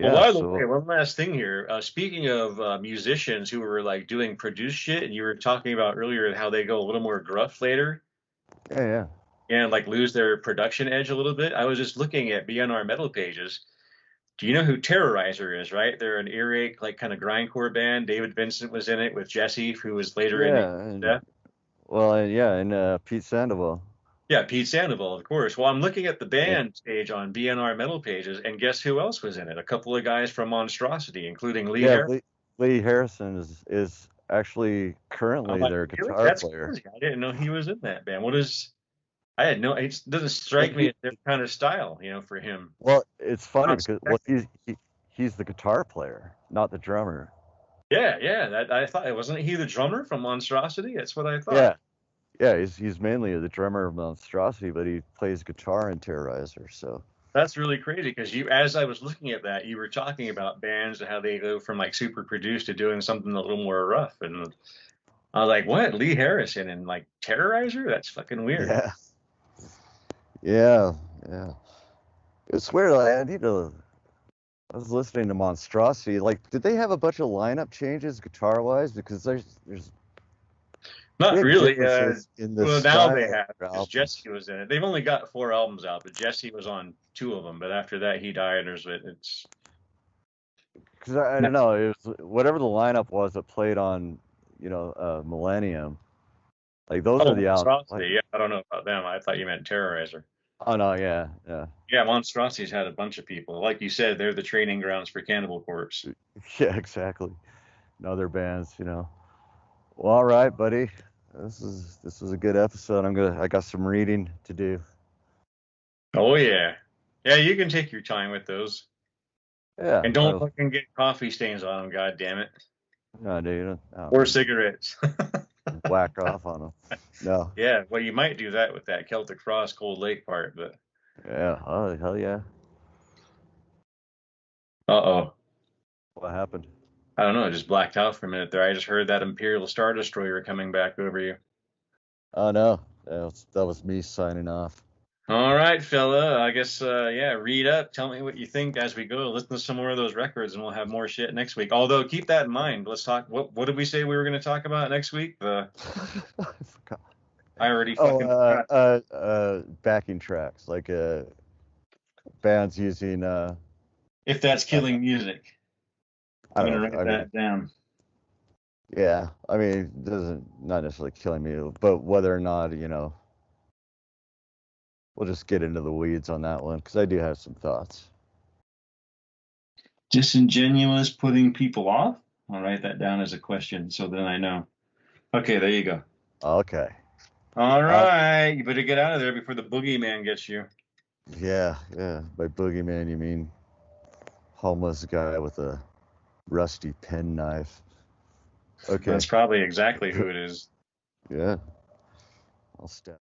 well, Yeah, by the way, so one last thing here. Speaking of musicians who were like doing produced shit, and you were talking about earlier how they go a little more gruff later yeah, yeah. and like lose their production edge a little bit. I was just looking at Beyond Our Metal pages. Do you know who Terrorizer is, right? They're an earache, like kind of grindcore band. David Vincent was in it with Jesse, who was later in Yeah, Death. and yeah, and Pete Sandoval. Yeah, Pete Sandoval, of course. Well, I'm looking at the band page on BNR Metal Pages, and guess who else was in it? A couple of guys from Monstrosity, including Lee Yeah, Harris. Lee Harrison is actually I'm currently like, their really? guitar That's player. crazy. I didn't know he was in that band. What is? I had no. It doesn't Yeah, strike me as their kind of style, for him. well, it's funny Not because spectacular. he's the guitar player, not the drummer. Yeah, yeah. That I thought wasn't he the drummer from Monstrosity? That's what I thought. Yeah, yeah, he's mainly the drummer of Monstrosity, but he plays guitar in Terrorizer. So That's really crazy because as I was looking at that, you were talking about bands and how they go from like super produced to doing something a little more rough, and I was like, what? Lee Harrison and like Terrorizer? That's fucking weird. yeah, yeah, yeah. It's weird. I need to. I was listening to Monstrosity. Like, did they have a bunch of lineup changes guitar wise? Because there's Not big really. differences in the Well, now they style of have their because albums. Jesse was in it. They've only got 4 albums out, but Jesse was on 2 of them. But after that, he died. It's Because I don't know, it was whatever the lineup was that played on, Millennium. Like those are oh, the albums. Like, Monstrosity. Yeah, I don't know about them. I thought you meant Terrorizer. oh no, yeah, yeah, Yeah, Monstrosity's had a bunch of people. Like you said, they're the training grounds for Cannibal Corpse. yeah, exactly. And other bands. Well, all right, buddy. This was a good episode. I got some reading to do. Oh yeah, yeah. You can take your time with those, Yeah, and don't fucking get coffee stains on them. God damn it, no, dude, no, or cigarettes. whack off on them. No, Yeah, well, you might do that with that Celtic Frost Cold Lake part, but yeah, oh hell yeah. uh-oh. What happened? I don't know, I just blacked out for a minute there. I just heard that Imperial Star Destroyer coming back over you. Oh no, that was me signing off. All right, fella. I guess, yeah, read up. Tell me what you think as we go. Listen to some more of those records, and we'll have more shit next week. Although, keep that in mind. Let's talk. What did we say we were going to talk about next week? I forgot. I already Oh, fucking forgot. backing tracks like bands using If that's uh, killing music, I I'm going don't to know. write that down. Yeah, I mean, it doesn't not necessarily killing me, but whether or not we'll just get into the weeds on that one because I do have some thoughts. Disingenuous, putting people off? I'll write that down as a question so then I know. Okay, there you go. Okay. All Uh, right, you better get out of there before the boogeyman gets you. yeah, yeah. By boogeyman, you mean homeless guy with a rusty penknife. Okay. That's probably exactly who it is. Yeah. I'll step.